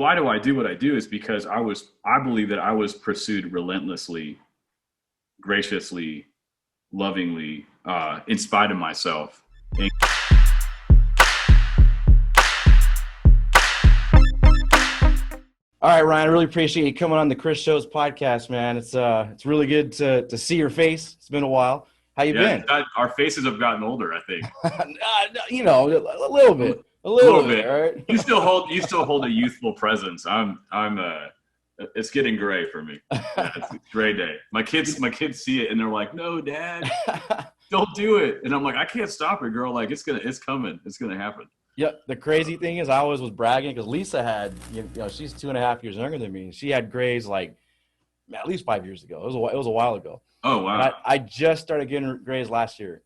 why do I do what I do is because I believe that I was pursued relentlessly, graciously, lovingly, in spite of myself. And all right, Ryan, I really appreciate you coming on the Chris Show's podcast, man. It's really good to see your face. It's been a while. How you been? our faces have gotten older, I think. You know, a little bit. A little bit. All right. You still hold a youthful presence. It's getting gray for me. Yeah, it's a gray day. My kids see it and they're like, "No, Dad, don't do it." And I'm like, "I can't stop it, girl. Like it's coming. It's gonna happen." Yeah. The crazy thing is, I always was bragging because Lisa had, you know, she's 2.5 years younger than me. She had grays like at least 5 years ago. It was a while ago. Oh wow. And I just started getting grays last year.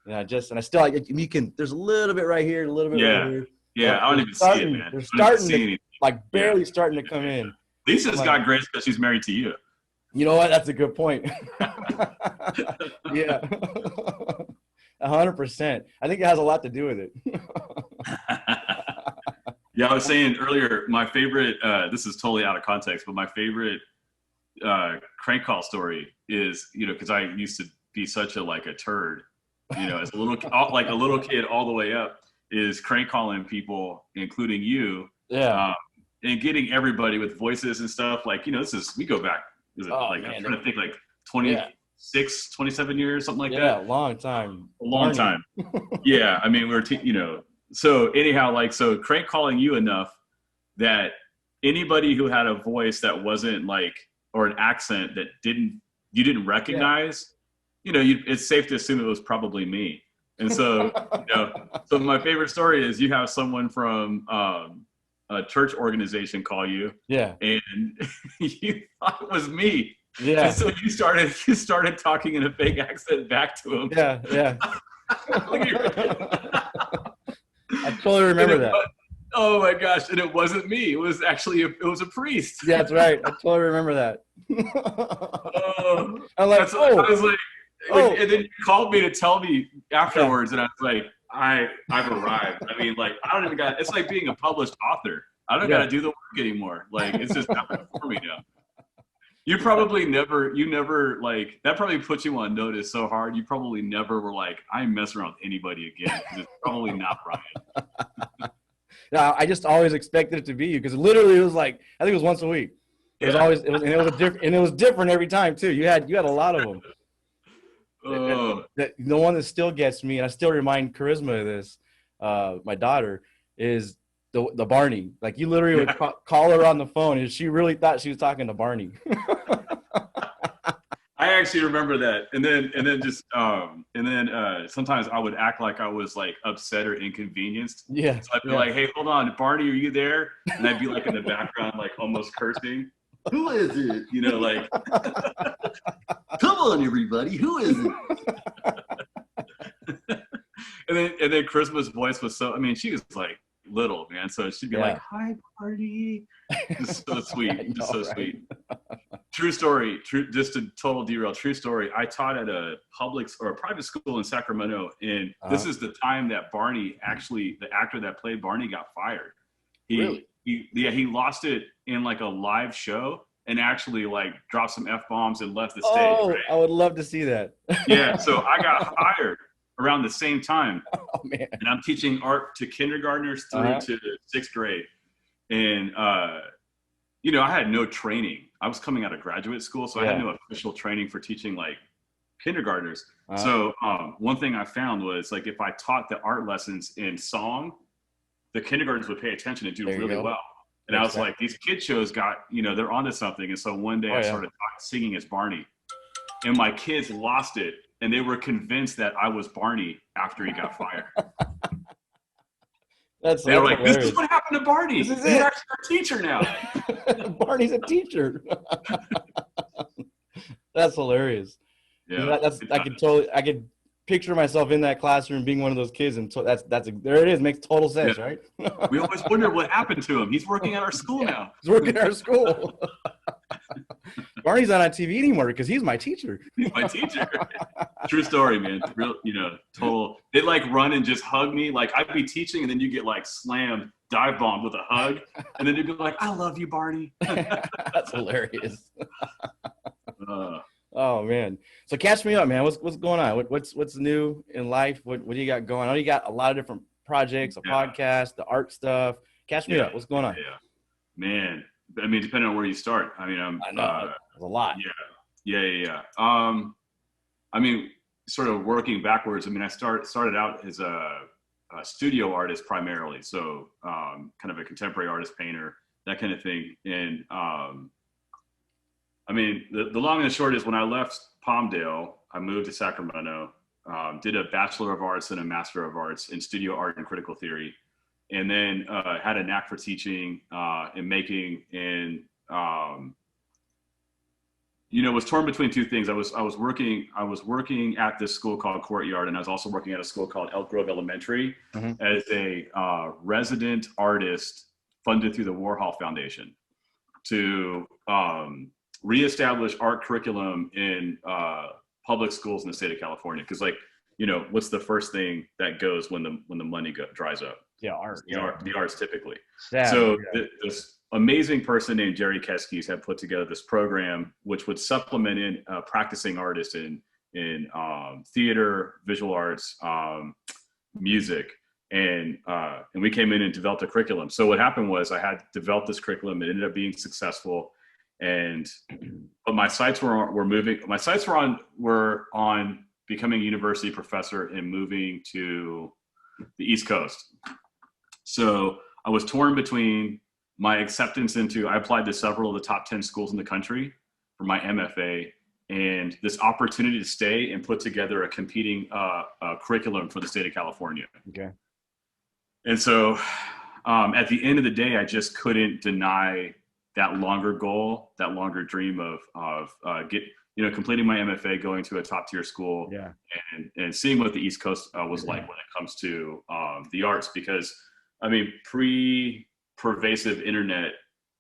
And I still like you can. There's a little bit right here, a little bit right here. Yeah. I don't even see it, man. They're starting to barely starting to come in. Lisa's got grays because she's married to you. You know what? That's a good point. Yeah. 100%. I think it has a lot to do with it. Yeah, I was saying earlier, my favorite, this is totally out of context, but my favorite crank call story is, you know, because I used to be such a turd, you know, as a little kid all the way up, is crank calling people, including you. Yeah. And getting everybody with voices and stuff. Like, you know, we go back, I'm trying to think, like 26, 27 years, something like that. Yeah, long time. A long time. Yeah, I mean, you know, so anyhow, so crank calling you enough that anybody who had a voice that wasn't or an accent that you didn't recognize, you know, it's safe to assume it was probably me. And so, you know, so my favorite story is you have someone from a church organization call you, and you thought it was me, and so you started talking in a fake accent back to him. Yeah. I totally remember that. Oh my gosh! And it wasn't me. It was actually it was a priest. Yeah, that's right. I totally remember that. I was like, and then you called me to tell me afterwards, and I was like, I've arrived. I mean, I don't even got. It's like being a published author. I don't got to do the work anymore. It's just happening for me now. You never that probably put you on notice so hard. You probably never were like, I'm messing around with anybody again. Because it's probably not Ryan. No, I just always expected it to be you because literally it was I think it was once a week. It was different every time too. You had a lot of them. The one that still gets me, and I still remind Charisma of this, my daughter, is the Barney. You literally would call her on the phone, and she really thought she was talking to Barney. I actually remember that, and then sometimes I would act like I was upset or inconvenienced. Yeah. So I'd be like, "Hey, hold on, Barney, are you there?" And I'd be in the background, almost cursing. Who is it? You know, come on, everybody, who is it? and then Christmas voice was so. I mean, she was little, man, so she'd be like, "Hi, Barney." Just so sweet, just so sweet. True story. Just a total derail. True story. I taught at a public or a private school in Sacramento, and this is the time that Barney, actually, the actor that played Barney, got fired. He lost it in a live show, and actually dropped some F-bombs and left the stage. Oh, right? I would love to see that. Yeah, so I got fired around the same time. Oh man! And I'm teaching art to kindergartners through to 6th grade, and you know, I had no training. I was coming out of graduate school, so I had no official training for teaching kindergartners. So one thing I found was if I taught the art lessons in song, the kindergartners would pay attention and do really well. And I was like, these kid shows got, you know, they're onto something. And so one day I started singing as Barney, and my kids lost it, and they were convinced that I was Barney after he got fired. They were like, hilarious. This is what happened to Barney. He's actually our teacher now. Barney's a teacher. That's hilarious. Yeah, I could picture myself in that classroom being one of those kids, and there it is. Makes total sense, right? We always wonder what happened to him. He's working at our school now. He's working at our school. Barney's not on TV anymore because he's my teacher. He's my teacher. True story, man. Real, total. They'd like run and just hug me. Like I'd be teaching, and then you get like slammed, dive bombed with a hug, and then you'd be like, "I love you, Barney." That's hilarious. Oh man. So catch me up, man. What's going on? What's new in life? What do you got going? I know you got a lot of different projects, a podcast, the art stuff. Catch me up. What's going on? Yeah. Man. I mean, depending on where you start. I mean, I know there's a lot. Yeah. I mean, sort of working backwards. I mean, I started out as a studio artist primarily, so kind of a contemporary artist, painter, that kind of thing. And I mean, the long and the short is when I left Palmdale, I moved to Sacramento, did a Bachelor of Arts and a Master of Arts in studio art and critical theory. And then had a knack for teaching and making, and was torn between two things. I was working at this school called Courtyard, and I was also working at a school called Elk Grove Elementary as a resident artist funded through the Warhol Foundation to reestablish art curriculum in public schools in the state of California. Because what's the first thing that goes when the money dries up? Yeah, art. The arts typically. Yeah, This amazing person named Jerry Keskes had put together this program which would supplement in practicing artists in theater, visual arts, music, and we came in and developed a curriculum. So what happened was I had developed this curriculum. It ended up being successful, but my sights were moving. My sights were on becoming a university professor and moving to the East Coast. So I was torn between my acceptance I applied to several of the top 10 schools in the country for my MFA, and this opportunity to stay and put together a competing curriculum for the state of California. Okay. And so at the end of the day, I just couldn't deny that longer goal, that longer dream of completing my MFA, going to a top tier school, and seeing what the East Coast was like when it comes to the arts. Because I mean, pre-pervasive internet,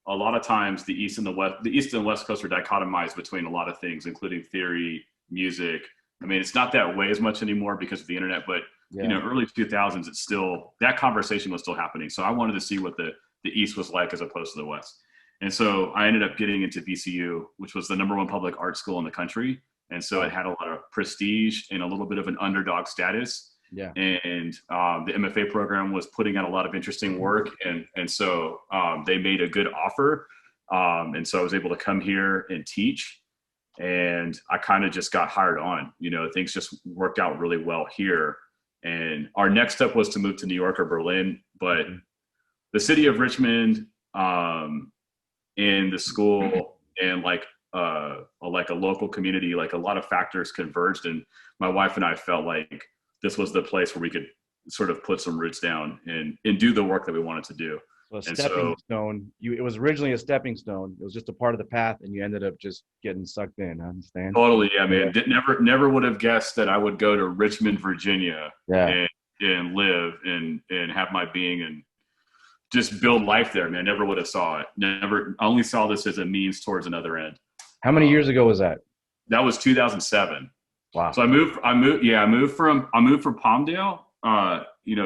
a lot of times the East and the West Coast are dichotomized between a lot of things, including theory, music. I mean, it's not that way as much anymore because of the internet, but early 2000s, it's still, that conversation was still happening. So I wanted to see what the East was like as opposed to the West. And so I ended up getting into VCU, which was the #1 public art school in the country. And so it had a lot of prestige and a little bit of an underdog status. Yeah. And the MFA program was putting out a lot of interesting work. And so they made a good offer. And so I was able to come here and teach. And I kind of just got hired on. Things just worked out really well here. And our next step was to move to New York or Berlin. But the city of Richmond and the school and like a local community, like a lot of factors converged. And my wife and I felt like this was the place where we could sort of put some roots down and do the work that we wanted to do. So a stepping stone. It was originally a stepping stone. It was just a part of the path, and you ended up just getting sucked in. I understand. Totally, yeah, man. Never would have guessed that I would go to Richmond, Virginia, and live and have my being and just build life there, man. Never would have saw it. I only saw this as a means towards another end. How many years ago was that? That was 2007. Wow. So I moved from Palmdale,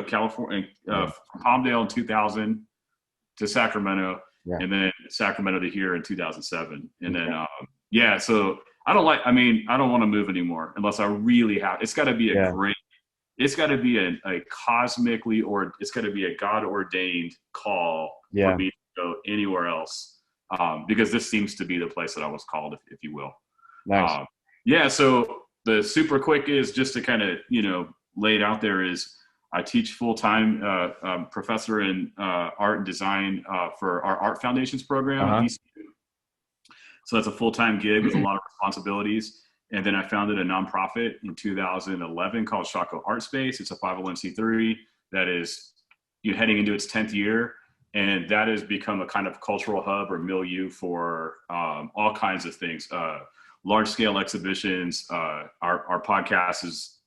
California, from Palmdale in 2000 to Sacramento, and then Sacramento to here in 2007. And then, so I don't want to move anymore unless I really have. It's got to be it's got to be a cosmically, or it's got to be a God ordained call for me to go anywhere else. Because this seems to be the place that I was called, if you will. Nice. So the super quick is just to kind of, lay it out there is I teach full-time professor in art and design for our Art Foundations program at VCU. So that's a full-time gig with a lot of responsibilities. And then I founded a nonprofit in 2011 called Shockoe Artspace. It's a 501c3 that is heading into its 10th year. And that has become a kind of cultural hub or milieu for all kinds of things. Large scale exhibitions. Our podcast is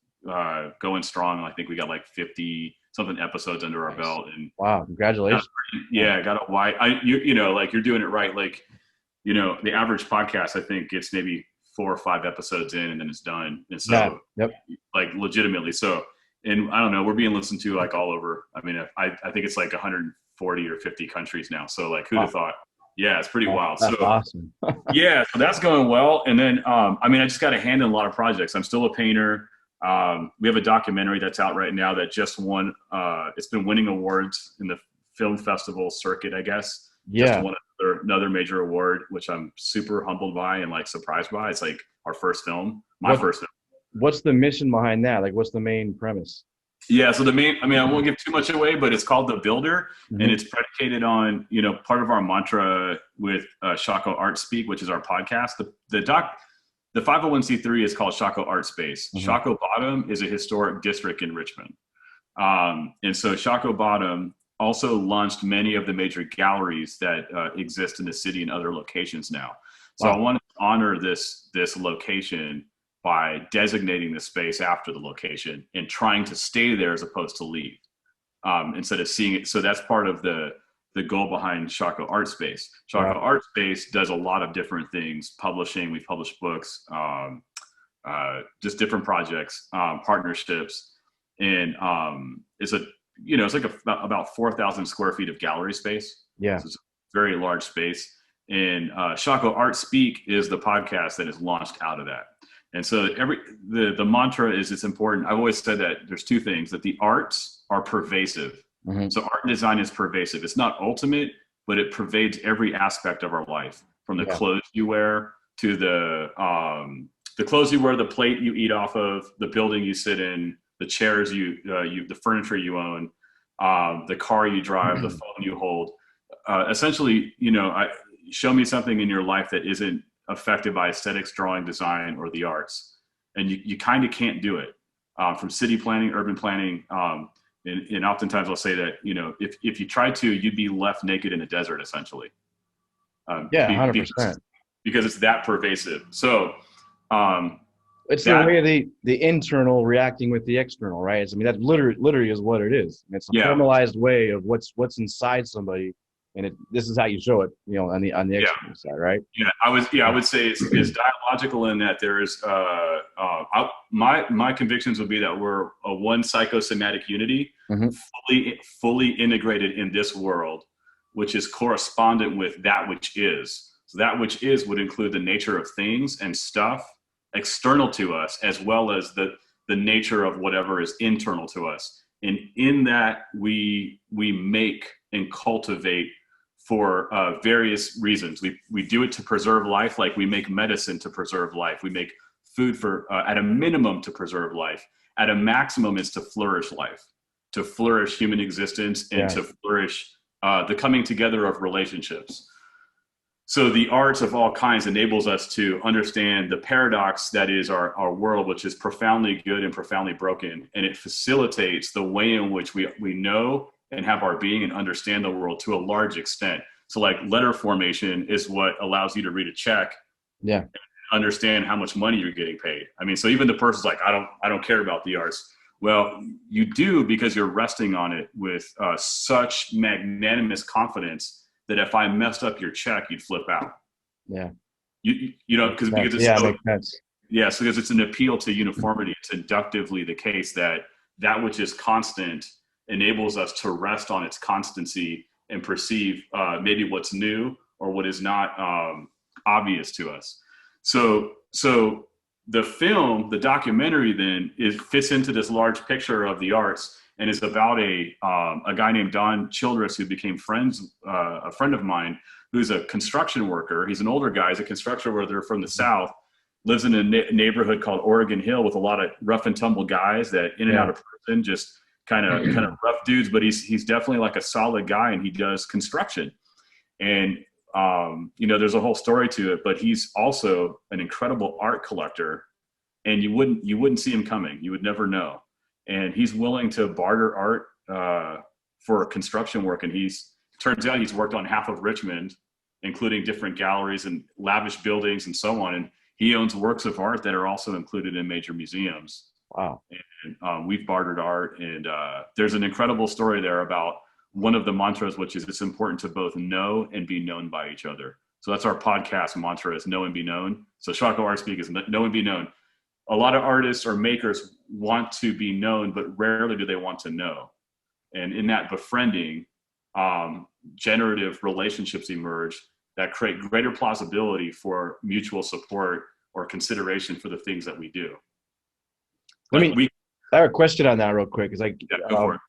going strong. I think we got like 50 something episodes under our belt. And wow, congratulations. Got a wide. You're doing it right. Like the average podcast, I think, gets maybe 4 or 5 episodes in and then it's done. And so like legitimately. So, and I don't know, we're being listened to like all over. I mean, I think it's like 140 or 50 countries now. So like who'd have thought? Yeah, it's pretty wild. That's awesome. Yeah, so that's going well. And then, I just got a hand in a lot of projects. I'm still a painter. We have a documentary that's out right now that just won. It's been winning awards in the film festival circuit, I guess. Yeah. Just won another major award, which I'm super humbled by and like surprised by. It's like our first film, first film. What's the mission behind that? Like, what's the main premise? Yeah, so I won't give too much away, but it's called The Builder, and it's predicated on, part of our mantra with Shockoe Artspeak, which is our podcast. The 501c3 is called Shockoe Art Space. Shockoe Bottom is a historic district in Richmond. And so Shockoe Bottom also launched many of the major galleries that exist in the city and other locations now. So I want to honor this location by designating the space after the location and trying to stay there as opposed to leave, instead of seeing it. So that's part of the goal behind Shockoe Art Space. Shockoe Art Space does a lot of different things: publishing. We've published books, just different projects, partnerships, and it's like about 4,000 square feet of gallery space. Yeah, so it's a very large space. And Shockoe Art Speak is the podcast that is launched out of that. And so the mantra is, it's important. I've always said that there's two things: that the arts are pervasive. So art and design is pervasive. It's not ultimate, but it pervades every aspect of our life, from the clothes you wear to the clothes you wear, the plate you eat off of, the building you sit in, the chairs the furniture you own, the car you drive, the phone you hold. Essentially, show me something in your life that isn't affected by aesthetics, drawing, design, or the arts, and you kind of can't do it. From city planning, urban planning, and oftentimes I'll say that if you tried to, you'd be left naked in a desert, essentially. 100%. Because it's that pervasive. So it's the way the internal reacting with the external, right? That literally is what it is. It's a formalized way of what's inside somebody. And this is how you show it, on the external side, right? Yeah, I would say it's dialogical in that there is my convictions would be that we're a one psychosomatic unity, fully integrated in this world, which is correspondent with that which is. So that which is would include the nature of things and stuff external to us, as well as the nature of whatever is internal to us. And in that we make and cultivate for various reasons. We do it to preserve life, like we make medicine to preserve life. We make food for, at a minimum, to preserve life. At a maximum is to flourish life, to flourish human existence, and to flourish the coming together of relationships. So the arts of all kinds enables us to understand the paradox that is our world, which is profoundly good and profoundly broken. And it facilitates the way in which we know and have our being and understand the world to a large extent. So like letter formation is what allows you to read a check and understand how much money you're getting paid. So even the person's like, I don't care about the arts. Well, you do, because you're resting on it with such magnanimous confidence that if I messed up your check, you'd flip out. Yeah. Because it's makes sense. Yeah, so because it's an appeal to uniformity. It's inductively the case that which is constant enables us to rest on its constancy and perceive maybe what's new or what is not obvious to us. So the film, the documentary, then fits into this large picture of the arts, and is about a guy named Don Childress, who became a friend of mine, who's a construction worker. He's an older guy. He's a construction worker from the South, lives in a neighborhood called Oregon Hill with a lot of rough and tumble guys that in and out of prison, just kind of rough dudes, but he's definitely like a solid guy, and he does construction. And there's a whole story to it, but he's also an incredible art collector, and you wouldn't see him coming. You would never know. And he's willing to barter art for construction work. And turns out he's worked on half of Richmond, including different galleries and lavish buildings and so on. And he owns works of art that are also included in major museums. Wow. And we've bartered art. And there's an incredible story there about one of the mantras, which is it's important to both know and be known by each other. So that's our podcast mantra, is know and be known. So Shockoe Artspeak is know and be known. A lot of artists or makers want to be known, but rarely do they want to know. And in that befriending, generative relationships emerge that create greater plausibility for mutual support or consideration for the things that we do. I have a question on that real quick. It's like, go for it.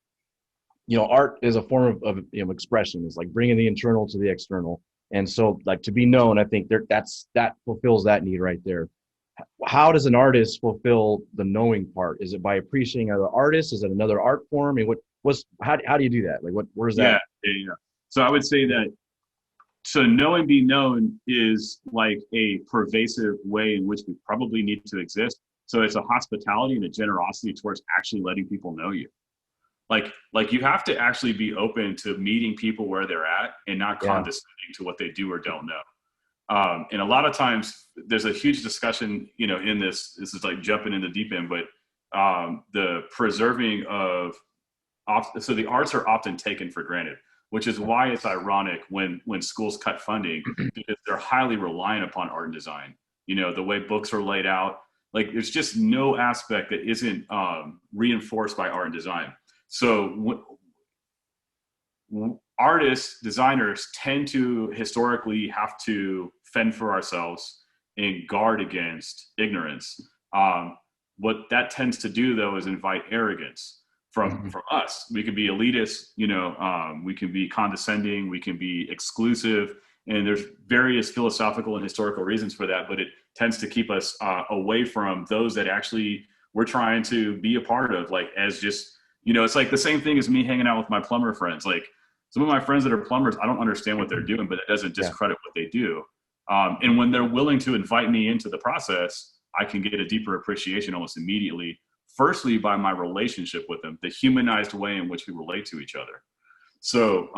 You know, art is a form of expression. It's like bringing the internal to the external. And so, like, to be known, I think that fulfills that need right there. How does an artist fulfill the knowing part? Is it by appreciating other artists? Is it another art form? I mean, how do you do that? Like, where's that? Yeah. So I would say that, so know and be known is like a pervasive way in which we probably need to exist. So it's a hospitality and a generosity towards actually letting people know you. Like you have to actually be open to meeting people where they're at and not condescending to what they do or don't know. And a lot of times there's a huge discussion, you know, in this is like jumping in the deep end, but the preserving of, so the arts are often taken for granted, which is why it's ironic when schools cut funding, because they're highly reliant upon art and design. You know, the way books are laid out, like there's just no aspect that isn't reinforced by art and design. So artists, designers tend to historically have to fend for ourselves and guard against ignorance. What that tends to do, though, is invite arrogance from us. We can be elitist, you know, we can be condescending, we can be exclusive, and there's various philosophical and historical reasons for that, but it tends to keep us away from those that actually we're trying to be a part of, like, as just, you know, it's like the same thing as me hanging out with my plumber friends. Like, some of my friends that are plumbers, I don't understand what they're doing, but it doesn't discredit what they do. And when they're willing to invite me into the process, I can get a deeper appreciation almost immediately. Firstly, by my relationship with them, the humanized way in which we relate to each other. So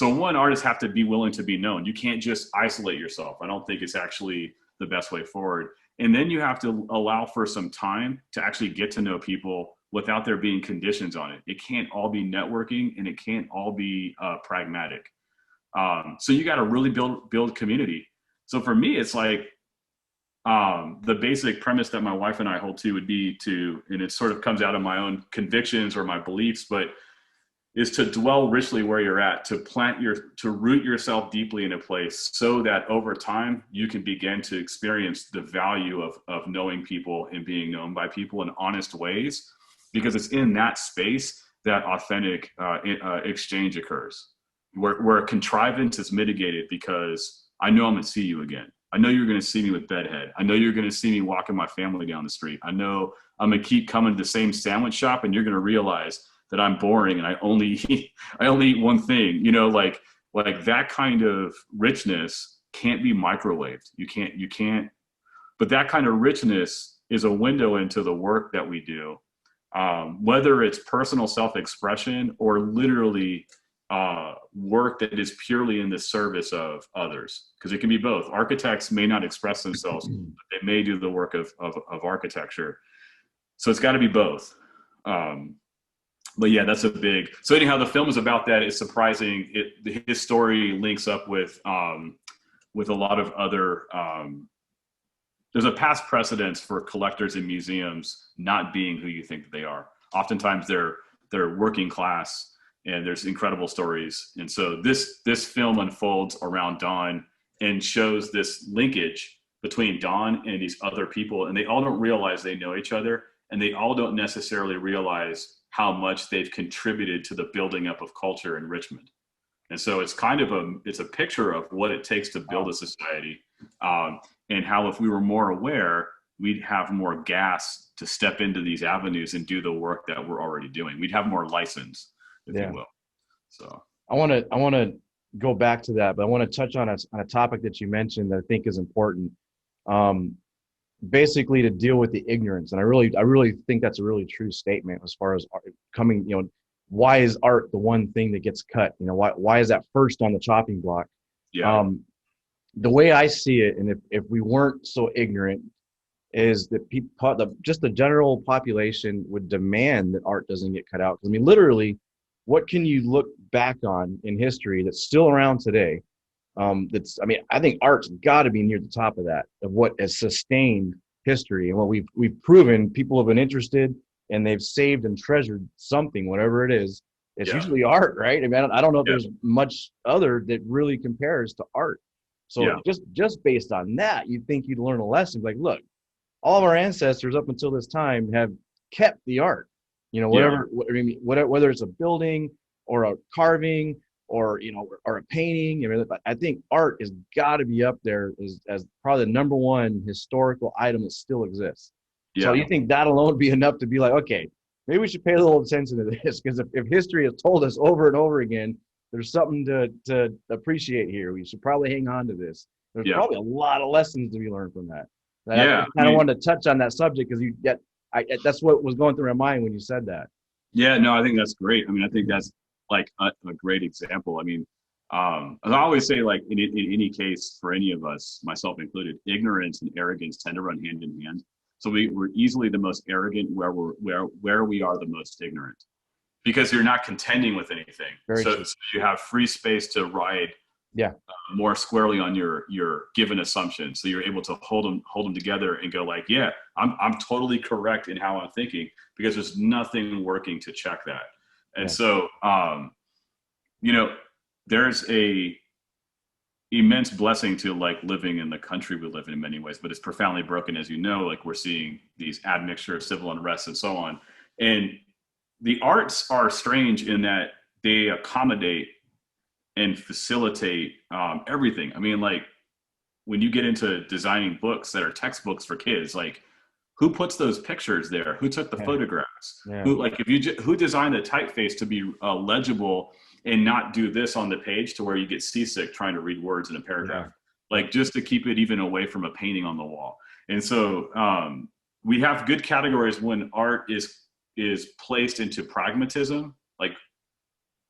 one, artists have to be willing to be known. You can't just isolate yourself. I don't think it's actually the best way forward. And then you have to allow for some time to actually get to know people without there being conditions on it. It can't all be networking, and it can't all be pragmatic. So you got to really build community. So for me, it's like the basic premise that my wife and I hold to would be to, and it sort of comes out of my own convictions or my beliefs, but is to dwell richly where you're at, to root yourself deeply in a place so that over time you can begin to experience the value of knowing people and being known by people in honest ways, because it's in that space that authentic exchange occurs, where contrivance is mitigated because I know I'm gonna see you again. I know you're going to see me with bedhead. I know you're going to see me walking my family down the street. I know I'm going to keep coming to the same sandwich shop, and you're going to realize that I'm boring and I only eat one thing. You know, like that kind of richness can't be microwaved. You can't. But that kind of richness is a window into the work that we do, whether it's personal self-expression or literally work that is purely in the service of others, because it can be both. Architects may not express themselves, but they may do the work of architecture. So it's got to be both. But yeah, that's a big. So anyhow, the film is about that. It's surprising. His story links up with a lot of other. There's a past precedence for collectors in museums not being who you think that they are. Oftentimes they're working class. And there's incredible stories. And so this film unfolds around Don and shows this linkage between Don and these other people. And they all don't realize they know each other. And they all don't necessarily realize how much they've contributed to the building up of culture in Richmond. And so it's kind of it's a picture of what it takes to build a society, and how if we were more aware, we'd have more gas to step into these avenues and do the work that we're already doing. We'd have more license, if you will. So I want to go back to that, but I want to touch on a topic that you mentioned that I think is important. Basically, to deal with the ignorance, and I really think that's a really true statement as far as coming. You know, why is art the one thing that gets cut? You know, why is that first on the chopping block? Yeah. The way I see it, and if we weren't so ignorant, is that just the general population would demand that art doesn't get cut out. I mean, literally, what can you look back on in history that's still around today That's, I mean, I think art's got to be near the top of that, of what has sustained history and what we've proven people have been interested and they've saved and treasured something, whatever it is. It's usually art, right? I mean, I don't know if there's much other that really compares to art. So just based on that, you'd think you'd learn a lesson. Like, look, all of our ancestors up until this time have kept the art. You know, whatever, I mean, whether it's a building or a carving or, you know, or a painting. I mean, I think art has got to be up there as probably the number one historical item that still exists. So you think that alone would be enough to be like, okay, maybe we should pay a little attention to this, because if history has told us over and over again, there's something to appreciate here. We should probably hang on to this. There's probably a lot of lessons to be learned from that. I kind of wanted to touch on that subject because that's what was going through my mind when you said that. Yeah, no, I think that's great. I mean, I think that's like a great example. I mean, as I always say, like in any case for any of us, myself included, ignorance and arrogance tend to run hand in hand. So we're easily the most arrogant where we are the most ignorant, because you're not contending with anything. So you have free space to ride more squarely on your given assumptions. So you're able to hold them together and go like, yeah, I'm totally correct in how I'm thinking, because there's nothing working to check that. And so, you know, there's a immense blessing to like living in the country we live in many ways, but it's profoundly broken, as you know. Like, we're seeing these admixture of civil unrest and so on. And the arts are strange in that they accommodate and facilitate everything. I mean, like, when you get into designing books that are textbooks for kids, like, who puts those pictures there? Who took the photographs? Who, like, who designed the typeface to be legible and not do this on the page to where you get seasick trying to read words in a paragraph, like, just to keep it even away from a painting on the wall. And so we have good categories when art is placed into pragmatism, like,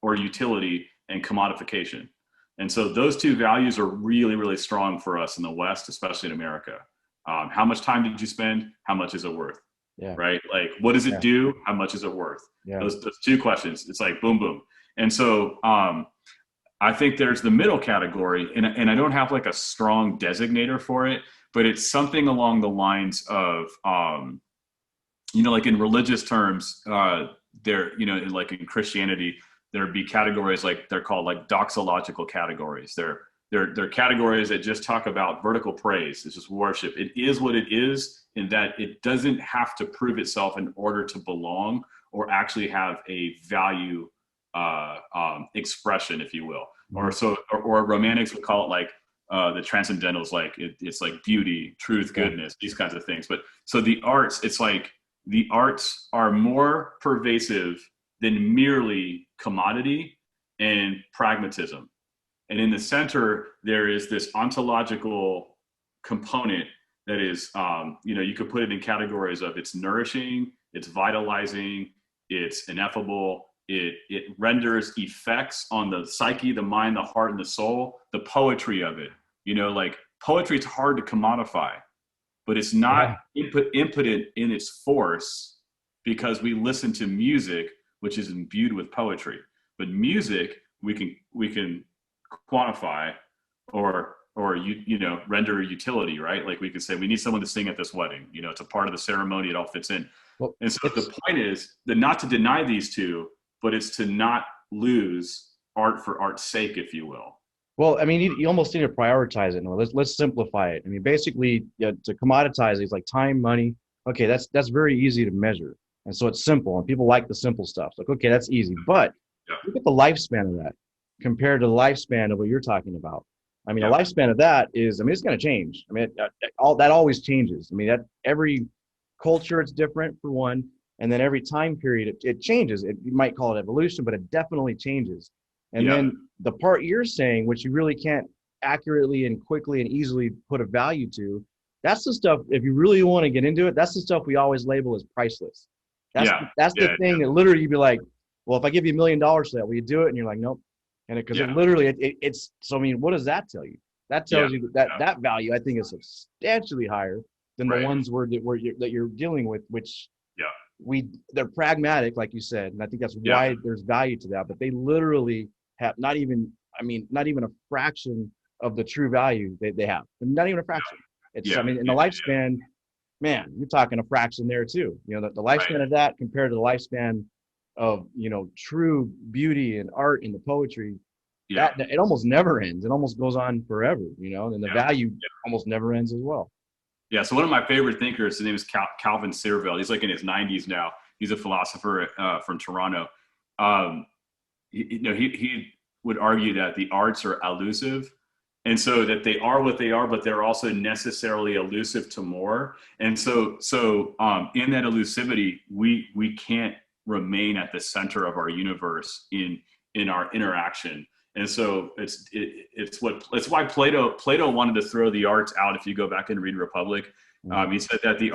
or utility and commodification. And so those two values are really, really strong for us in the West, especially in America. How much time did you spend? How much is it worth? Right? Like, what does it do? How much is it worth? Those two questions. It's like boom, boom. And so I think there's the middle category, and I don't have like a strong designator for it, but it's something along the lines of, you know, like in religious terms, there, you know, like in Christianity, there'd be categories, like they're called like doxological categories. They're categories that just talk about vertical praise. It's just worship. It is what it is, in that it doesn't have to prove itself in order to belong or actually have a value expression, if you will. Or romantics would call it like the transcendentals, like it's like beauty, truth, goodness, these kinds of things. But so the arts, it's like the arts are more pervasive than merely commodity and pragmatism. And in the center, there is this ontological component that is, you know, you could put it in categories of it's nourishing, it's vitalizing, it's ineffable, it renders effects on the psyche, the mind, the heart, and the soul, the poetry of it. You know, like, poetry is hard to commodify, but it's not impotent in its force, because we listen to music, which is imbued with poetry. But music, we can quantify or you know, render utility, right? Like, we could say we need someone to sing at this wedding. You know, it's a part of the ceremony. It all fits in. Well, and so the point is that not to deny these two, but it's to not lose art for art's sake, if you will. Well, I mean, you almost need to prioritize it. No, let's simplify it. I mean, basically, to commoditize it's like time, money. Okay, that's very easy to measure, and so it's simple, and people like the simple stuff. Like, okay, that's easy, but look at the lifespan of that compared to the lifespan of what you're talking about. I mean, the lifespan of that is, I mean, it's going to change. I mean, all that always changes. I mean, that every culture, it's different for one, and then every time period, it changes. You might call it evolution, but it definitely changes. And then the part you're saying, which you really can't accurately and quickly and easily put a value to, that's the stuff, if you really want to get into it, that's the stuff we always label as priceless. That's the thing that literally you'd be like, well, if I give you $1 million for that, will you do it? And you're like, nope. And because it literally, it's, so I mean, what does that tell you? That tells you that value, I think, is substantially higher than the ones that you're dealing with, which they're pragmatic, like you said. And I think that's why there's value to that, but they literally have not even a fraction of the true value they have. Not even a fraction. It's, Yeah. I mean, in the lifespan, man, you're talking a fraction there too. You know, the lifespan of that compared to the lifespan of, you know, true beauty and art and the poetry, that it almost never ends. It almost goes on forever, you know, and the value almost never ends as well. Yeah. So one of my favorite thinkers, his name is Calvin Searville. He's like in his 90s now. He's a philosopher from Toronto. He would argue that the arts are elusive, and so that they are what they are, but they're also necessarily elusive to more. And so in that elusivity, we can't remain at the center of our universe in our interaction. And so it's why Plato wanted to throw the arts out. If you go back and read Republic, he said that the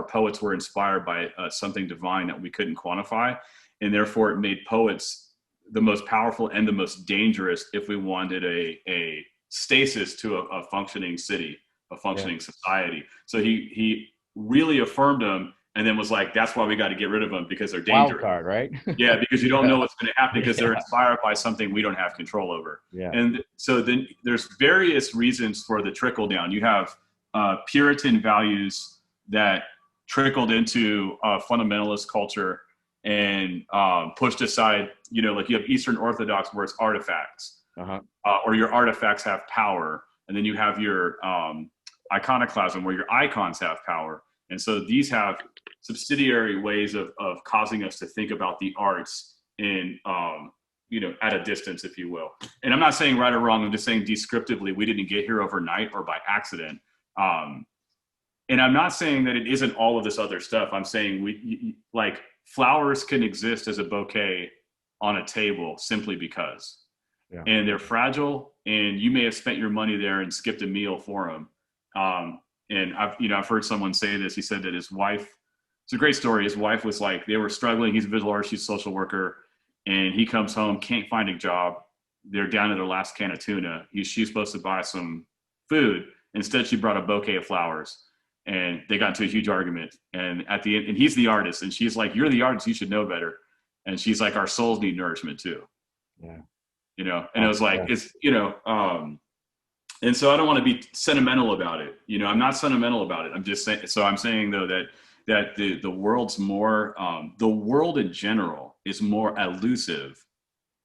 poets were inspired by something divine that we couldn't quantify, and therefore it made poets the most powerful and the most dangerous if we wanted a stasis to a functioning city, a functioning society. So he really affirmed them, and then was like, that's why we got to get rid of them, because they're dangerous. Wild card, right? Yeah, because you don't know what's going to happen, because they're inspired by something we don't have control over. Yeah. And so then there's various reasons for the trickle down. You have Puritan values that trickled into fundamentalist culture and pushed aside, you know, like you have Eastern Orthodox where it's artifacts, or your artifacts have power. And then you have your iconoclasm where your icons have power. And so these have subsidiary ways of causing us to think about the arts in, you know, at a distance, if you will. And I'm not saying right or wrong. I'm just saying descriptively, we didn't get here overnight or by accident. And I'm not saying that it isn't all of this other stuff. I'm saying like flowers can exist as a bouquet on a table simply because, and they're fragile, and you may have spent your money there and skipped a meal for them. And I've heard someone say this. He said that his wife, it's a great story. His wife was like, they were struggling. He's a visual artist, she's a social worker, and he comes home, can't find a job. They're down to their last can of tuna. She's supposed to buy some food. Instead, she brought a bouquet of flowers, and they got into a huge argument. And at the end, and he's the artist, and she's like, you're the artist, you should know better. And she's like, our souls need nourishment too. Yeah. You know, and it was like, it's, you know, and so I don't want to be sentimental about it. You know, I'm not sentimental about it. I'm just saying, so I'm saying though that the world's more, the world in general is more elusive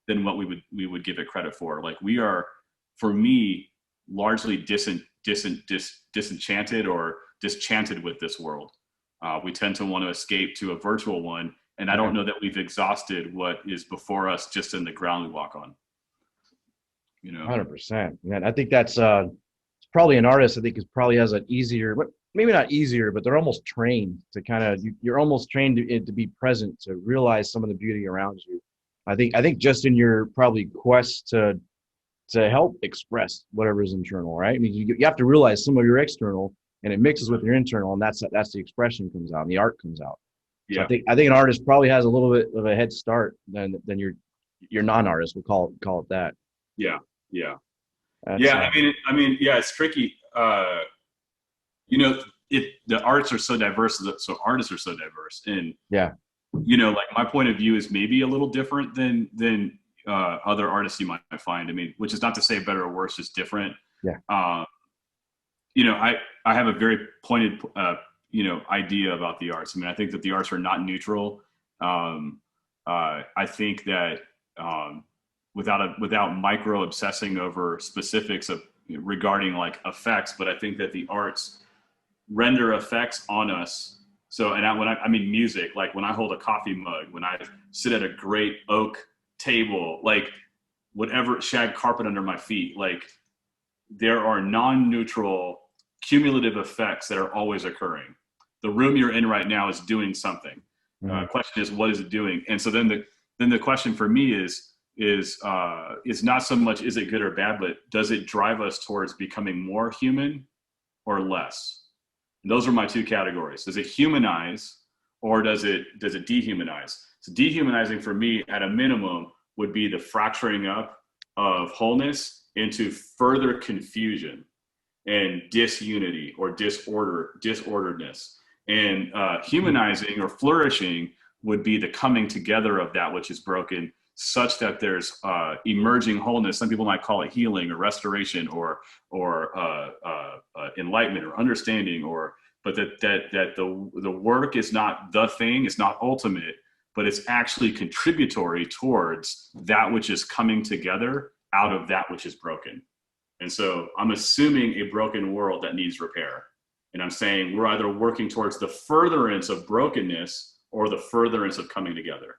than what we would give it credit for. Like we are, for me, largely disenchanted or disenchanted with this world. We tend to want to escape to a virtual one. And I don't know that we've exhausted what is before us just in the ground we walk on. You know, 100%. And I think that's probably an artist. I think is probably has an easier, but maybe not easier, but they're almost trained to kind of. You're almost trained to be present, to realize some of the beauty around you. I think just in your probably quest to help express whatever is internal, right? I mean, you have to realize some of your external, and it mixes with your internal, and that's the expression comes out, and the art comes out. So I think an artist probably has a little bit of a head start than your non-artist. We'll call it that. Yeah. That's, I mean, it's tricky. You know, the arts are so diverse, so artists are so diverse, and you know, like my point of view is maybe a little different than other artists you might find. I mean, which is not to say better or worse, just different. Yeah. You know, I have a very pointed you know, idea about the arts. I mean, I think that the arts are not neutral. I think that without micro obsessing over specifics of regarding like effects, but I think that the arts render effects on us. So, and I mean music, like when I hold a coffee mug, when I sit at a great oak table, like whatever, shag carpet under my feet, like there are non-neutral cumulative effects that are always occurring. The room you're in right now is doing something. Question is, what is it doing? And so then the question for me is not so much is it good or bad, but does it drive us towards becoming more human or less? And those are my two categories. Does it humanize or does it dehumanize? So dehumanizing for me at a minimum would be the fracturing up of wholeness into further confusion and disunity or disorderedness. And humanizing or flourishing would be the coming together of that which is broken, such that there's emerging wholeness. Some people might call it healing or restoration or enlightenment or understanding, but that the work is not the thing, it's not ultimate, but it's actually contributory towards that which is coming together out of that which is broken. And so I'm assuming a broken world that needs repair. And I'm saying we're either working towards the furtherance of brokenness or the furtherance of coming together.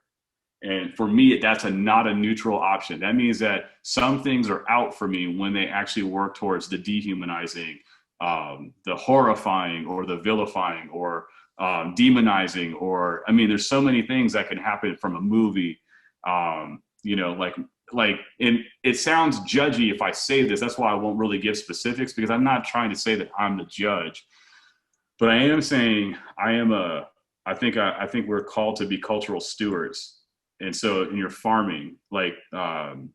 And for me, that's not a neutral option. That means that some things are out for me when they actually work towards the dehumanizing, the horrifying, or the vilifying, or demonizing, or, I mean, there's so many things that can happen from a movie, you know, and it sounds judgy if I say this. That's why I won't really give specifics, because I'm not trying to say that I'm the judge, but I am saying I think we're called to be cultural stewards. And so in your farming, like, I'm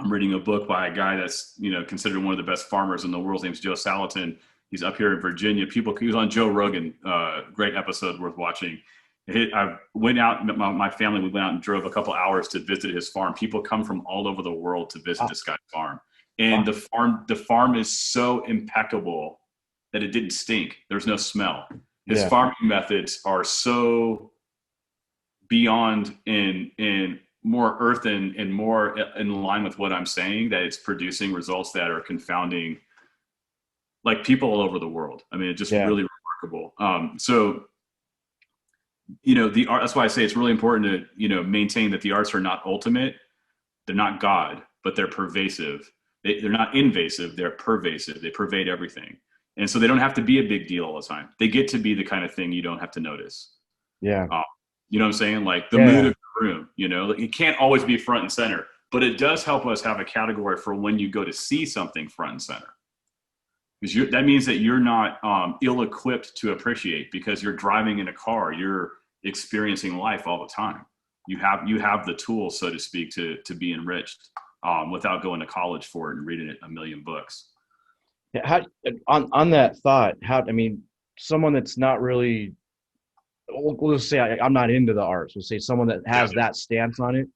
reading a book by a guy that's, you know, considered one of the best farmers in the world. His name's Joe Salatin. He's up here in Virginia. He was on Joe Rogan, great episode worth watching. I went out, my family, we went out and drove a couple hours to visit his farm. People come from all over the world to visit this guy's farm. And the farm is so impeccable that it didn't stink. There's no smell. His farming methods are so beyond in more earthen and more in line with what I'm saying, that it's producing results that are confounding, like, people all over the world. I mean, it's just really remarkable. So, you know, the art, that's why I say it's really important to, you know, maintain that the arts are not ultimate. They're not God, but they're pervasive. They're not invasive. They're pervasive. They pervade everything. And so they don't have to be a big deal all the time. They get to be the kind of thing you don't have to notice. Yeah. You know what I'm saying? Like the mood of the room, you know, like, it can't always be front and center, but it does help us have a category for when you go to see something front and center. Because that means that you're not ill-equipped to appreciate, because you're driving in a car, you're experiencing life all the time. You have the tools, so to speak, to be enriched without going to college for it and reading a million books. Yeah, how, on that thought, I mean, someone that's not really, we'll just say I'm not into the arts. We'll say someone that has that stance on it.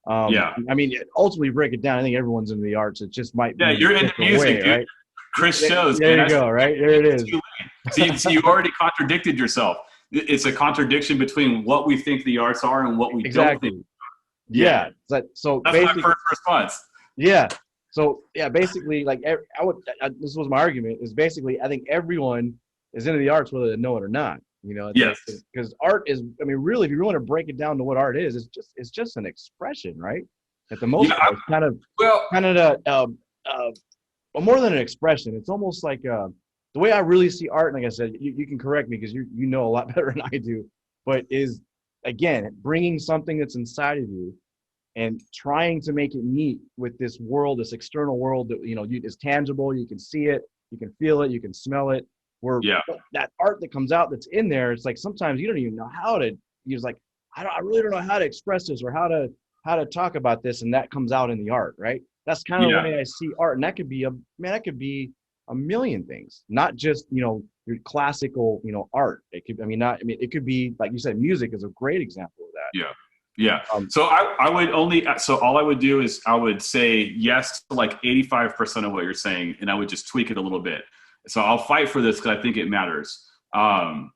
I mean, ultimately break it down. I think everyone's into the arts. It just might be you're into music, dude. right? Chris shows. There you go. Right there it is. So you already contradicted yourself. It's a contradiction between what we think the arts are and what we don't think. Yeah. So that's my first response. Yeah. So basically, like, this was my argument, is basically I think everyone is into the arts whether they know it or not. You know, because art is, I mean, really, if you want to break it down to what art is, it's just an expression, right? At the most part, more than an expression. It's almost like the way I really see art, and like I said, you can correct me because you know a lot better than I do, but is, again, bringing something that's inside of you and trying to make it meet with this world, this external world that, you know, is tangible. You can see it, you can feel it, you can smell it. Where that art that comes out that's in there, it's like sometimes you don't even know how to. You're like, I really don't know how to express this or how to talk about this, and that comes out in the art, right? That's kind of the way I see art, and that could be a million things, not just, you know, your classical, you know, art. It could, it could be, like you said, music is a great example of that. Yeah. So all I would do is I would say yes to like 85% of what you're saying, and I would just tweak it a little bit. So I'll fight for this because I think it matters. The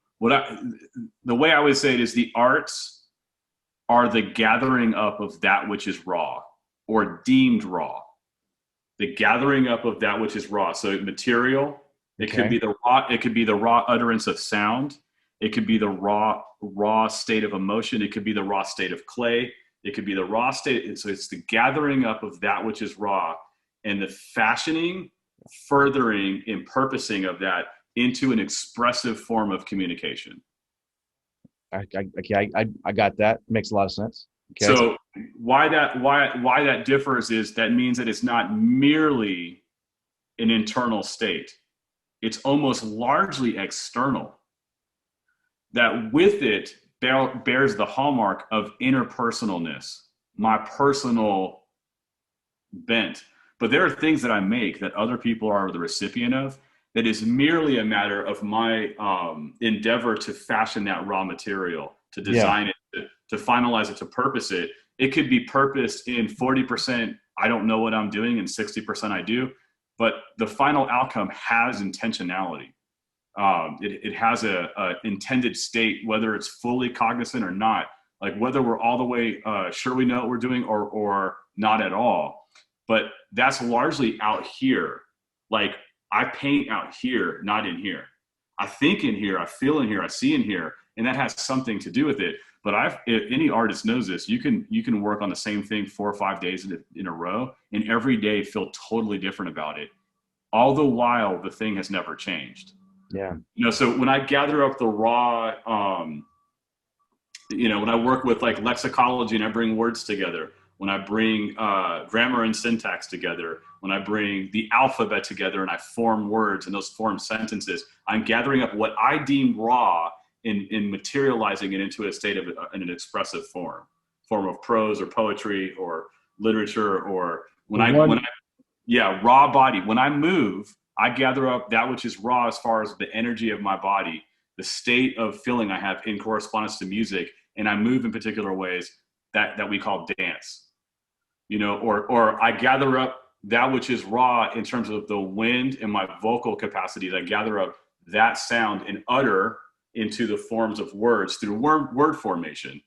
way I would say it is the arts are the gathering up of that which is raw or deemed raw. The gathering up of that which is raw. So material, it could be the raw utterance of sound. It could be the raw state of emotion. It could be the raw state of clay. It could be the raw state. So it's the gathering up of that which is raw and the fashioning, furthering, and purposing of that into an expressive form of communication. I got that. Makes a lot of sense. Okay. So why that differs is that means that it's not merely an internal state. It's almost largely external. That with it bears the hallmark of interpersonalness, my personal bent. But there are things that I make that other people are the recipient of that is merely a matter of my endeavor to fashion that raw material, to design it, to finalize it, to purpose it it could be purposed in 40%, I don't know what I'm doing, and 60% I do, but the final outcome has intentionality. It has a intended state, whether it's fully cognizant or not, like whether we're all the way sure we know what we're doing or not at all. But that's largely out here. Like I paint out here, not in here. I think in here, I feel in here, I see in here, and that has something to do with it. But if any artist knows this, you can work on the same thing 4 or 5 days in a row, and every day feel totally different about it, all the while the thing has never changed. Yeah. So when I gather up the raw, when I work with like lexicology and I bring words together, when I bring grammar and syntax together, when I bring the alphabet together and I form words and those form sentences, I'm gathering up what I deem raw in materializing it into a state of in an expressive form of prose or poetry or literature, or raw body. When I move, I gather up that which is raw as far as the energy of my body, the state of feeling I have in correspondence to music, and I move in particular ways that we call dance. Or I gather up that which is raw in terms of the wind and my vocal capacities. I gather up that sound and utter into the forms of words through word formation.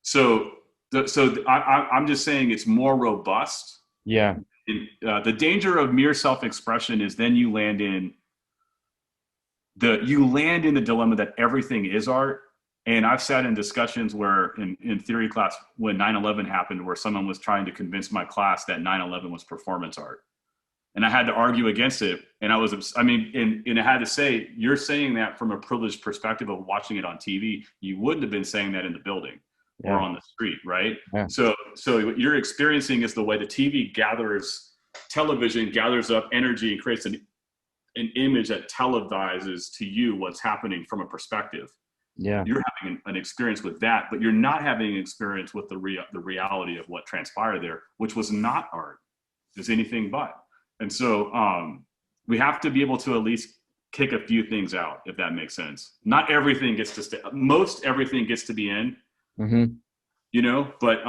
So I'm just saying it's more robust. Yeah. The danger of mere self-expression is then you land in the dilemma that everything is art. And I've sat in discussions where in theory class when 9/11 happened, where someone was trying to convince my class that 9/11 was performance art. And I had to argue against it. And I had to say, you're saying that from a privileged perspective of watching it on TV. You wouldn't have been saying that in the building or on the street, right? Yeah. So what you're experiencing is the way the television gathers up energy and creates an image that televises to you what's happening from a perspective. Yeah. You're having an experience with that, but you're not having an experience with the reality of what transpired there, which was not art. It's anything but. And so we have to be able to at least kick a few things out, if that makes sense. Not everything gets to stay. Most everything gets to be in, but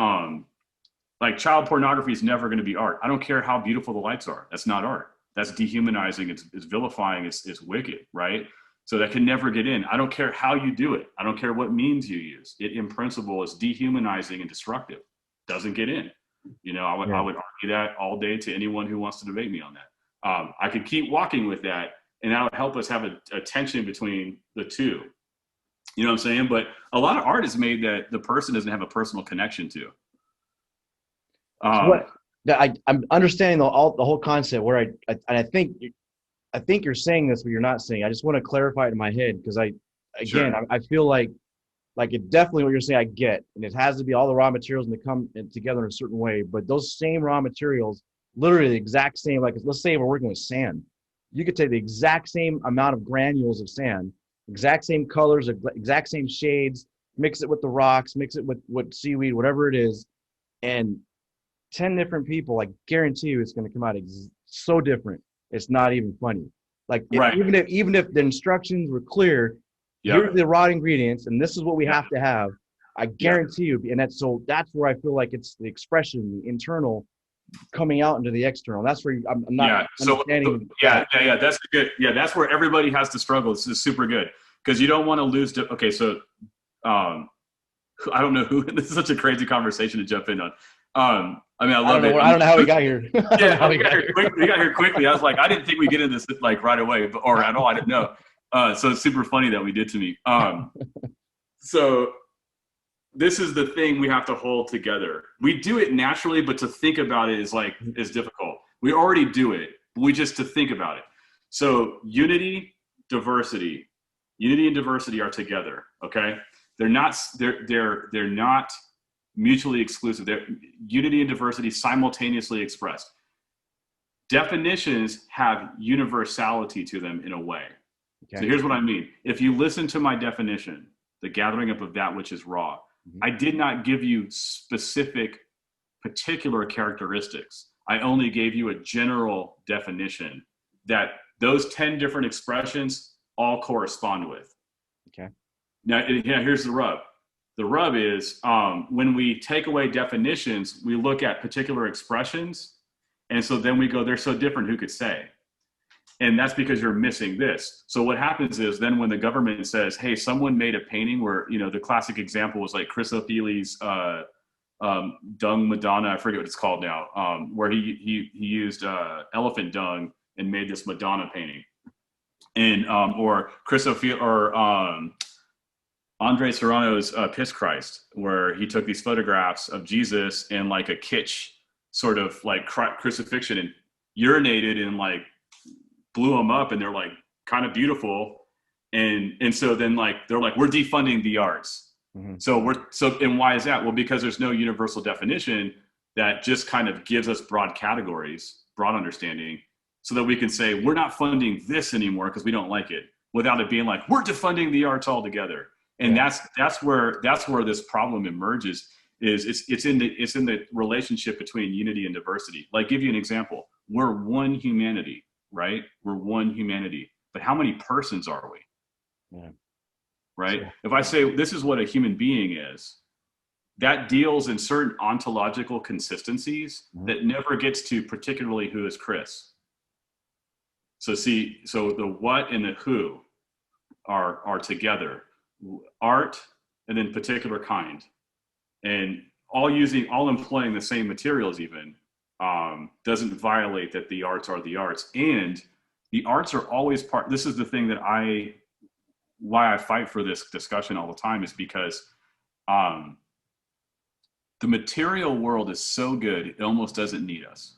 like child pornography is never going to be art. I don't care how beautiful the lights are. That's not art. That's dehumanizing. It's vilifying. It's wicked, right? So that can never get in. I don't care how you do it. I don't care what means you use. It in principle is dehumanizing and destructive. Doesn't get in. I would argue that all day to anyone who wants to debate me on that. I could keep walking with that, and that would help us have a tension between the two. You know what I'm saying? But a lot of art is made that the person doesn't have a personal connection to. I'm understanding the whole concept. Where I think you're saying this, but you're not saying. I just want to clarify it in my head because I feel like it definitely what you're saying I get, and it has to be all the raw materials and they come together in a certain way. But those same raw materials, literally the exact same. Like let's say we're working with sand, you could take the exact same amount of granules of sand, exact same colors, exact same shades, mix it with the rocks, mix it with seaweed, whatever it is, and 10 different people, I guarantee you, it's going to come out so different. It's not even funny. Like even if the instructions were clear. Yep. Here's the raw ingredients, and this is what we have to have. I guarantee you, and that's where I feel like it's the expression, the internal, coming out into the external. That's where I'm not understanding. That's good. Yeah, that's where everybody has to struggle. This is super good because you don't want to lose. Okay, so I don't know who. This is such a crazy conversation to jump in on. I love it. I don't know how we got here. We got here quickly. I was like, I didn't think we'd get into this like right away, or at all. I didn't know. So it's super funny that we did to me. So this is the thing we have to hold together. We do it naturally, but to think about it is difficult. We already do it, but we just to think about it. So unity and diversity are together. Okay, they're not mutually exclusive. They're unity and diversity simultaneously expressed. Definitions have universality to them in a way. Okay. So here's what I mean. If you listen to my definition, the gathering up of that which is raw, I did not give you specific, particular characteristics. I only gave you a general definition that those 10 different expressions all correspond with. Okay. Now, here's the rub. The rub is when we take away definitions, we look at particular expressions. And so then we go, they're so different, who could say? And that's because you're missing this. So what happens is then when the government says, hey, someone made a painting where, you know, the classic example was like Chris O'Feely's dung Madonna, I forget what it's called now, where he used elephant dung and made this Madonna painting. And or Chris O'Feely or Andre Serrano's Piss Christ, where he took these photographs of Jesus and like a kitsch sort of like crucifixion and urinated and like blew them up, and they're like kind of beautiful. And so then like they're like, we're defunding the arts. Mm-hmm. So and why is that? Well, because there's no universal definition that just kind of gives us broad categories, broad understanding, so that we can say we're not funding this anymore because we don't like it, without it being like we're defunding the arts altogether. And that's where this problem emerges. It's in the relationship between unity and diversity. Like, give you an example. We're one humanity, right? We're one humanity, but how many persons are we? Yeah. Right? Sure. If I say this is what a human being is, that deals in certain ontological consistencies that never gets to particularly who is Chris. So the what and the who are together. Art and then particular kind, and all employing the same materials even doesn't violate that the arts are the arts. And the arts are always part. This is the thing that why I fight for this discussion all the time, is because the material world is so good it almost doesn't need us.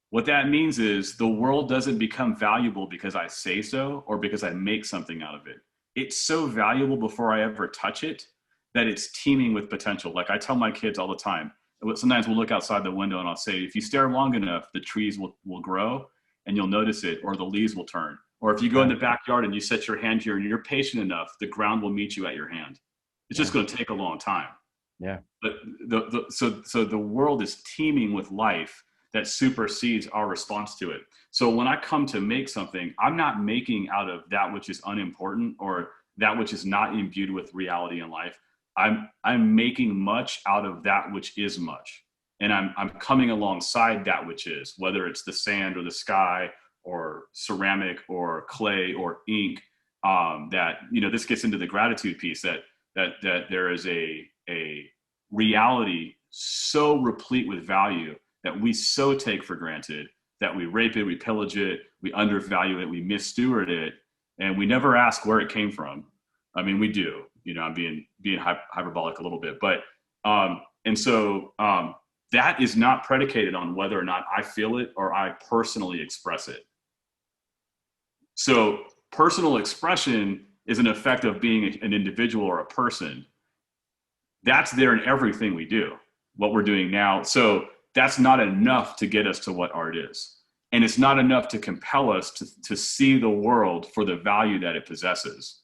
What that means is the world doesn't become valuable because I say so or because I make something out of it. It's so valuable before I ever touch it that it's teeming with potential. Like I tell my kids all the time, sometimes we'll look outside the window and I'll say, if you stare long enough, the trees will grow and you'll notice it, or the leaves will turn. Or if you go in the backyard and you set your hand here and you're patient enough, the ground will meet you at your hand. It's just going to take a long time. Yeah. But so the world is teeming with life that supersedes our response to it. So when I come to make something, I'm not making out of that which is unimportant or that which is not imbued with reality in life. I'm making much out of that which is much. And I'm coming alongside that which is, whether it's the sand or the sky or ceramic or clay or ink, that, you know, this gets into the gratitude piece, that there is a reality so replete with value that we so take for granted, that we rape it, we pillage it, we undervalue it, we missteward it, and we never ask where it came from. I mean, we do, you know, I'm being hyperbolic a little bit, but, and so that is not predicated on whether or not I feel it or I personally express it. So personal expression is an effect of being an individual or a person. That's there in everything we do, what we're doing now. So that's not enough to get us to what art is. And it's not enough to compel us to see the world for the value that it possesses.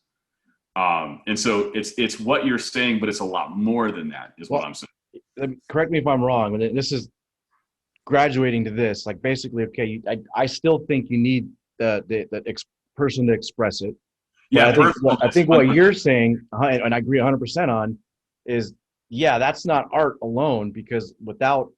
And so it's what you're saying, but it's a lot more than that, is what I'm saying. Correct me if I'm wrong, but this is graduating to this, like basically, okay, I still think you need the person to express it. Yeah, I think what you're saying, and I agree 100% on, is, yeah, that's not art alone, because without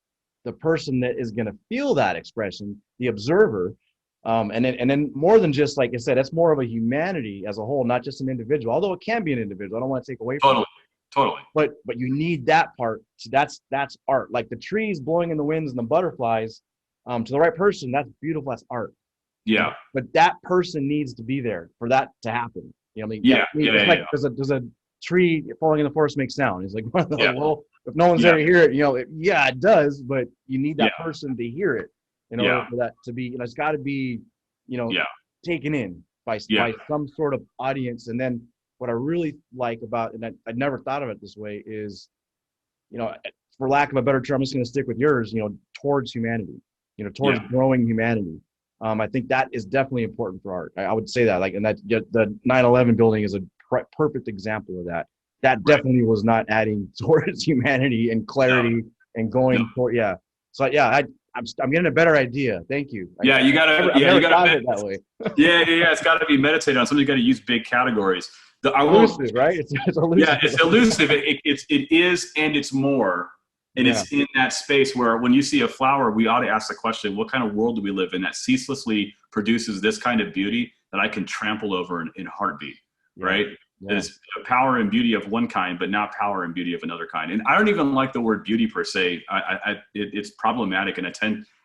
the person that is going to feel that expression, the observer, and then more than just, like I said, that's more of a humanity as a whole, not just an individual, although it can be an individual. I don't want to take away from it. Totally. But you need that part. So that's art. Like the trees blowing in the winds and the butterflies, to the right person, that's beautiful. That's art. Yeah. But that person needs to be there for that to happen. You know what I mean? Yeah. Like does a tree falling in the forest make sound? It's like, well, if no one's there to hear it, you know, it does, but you need that person to hear it in order for that to be, you know, it's got to be, you know, taken in by some sort of audience. And then what I really like about, and I never thought of it this way, is, you know, for lack of a better term, I'm just going to stick with yours, you know, towards humanity, you know, towards growing humanity. I think that is definitely important for art. I would say that, like, and that the 9/11 building is a perfect example of that. That definitely was not adding towards humanity and clarity and going for, So I'm getting a better idea. Thank you. Yeah, you gotta. I've never thought of it that way. Yeah. It's got to be meditated on. Something you got to use big categories. I won't. Elusive, right? It's Yeah, elusive. it's elusive. It is, and it's more. And Yeah. it's in that space where when you see a flower, we ought to ask the question, what kind of world do we live in that ceaselessly produces this kind of beauty that I can trample over in a heartbeat, right? Yeah. That is power and beauty of one kind, but not power and beauty of another kind. And I don't even like the word beauty per se. It's problematic, and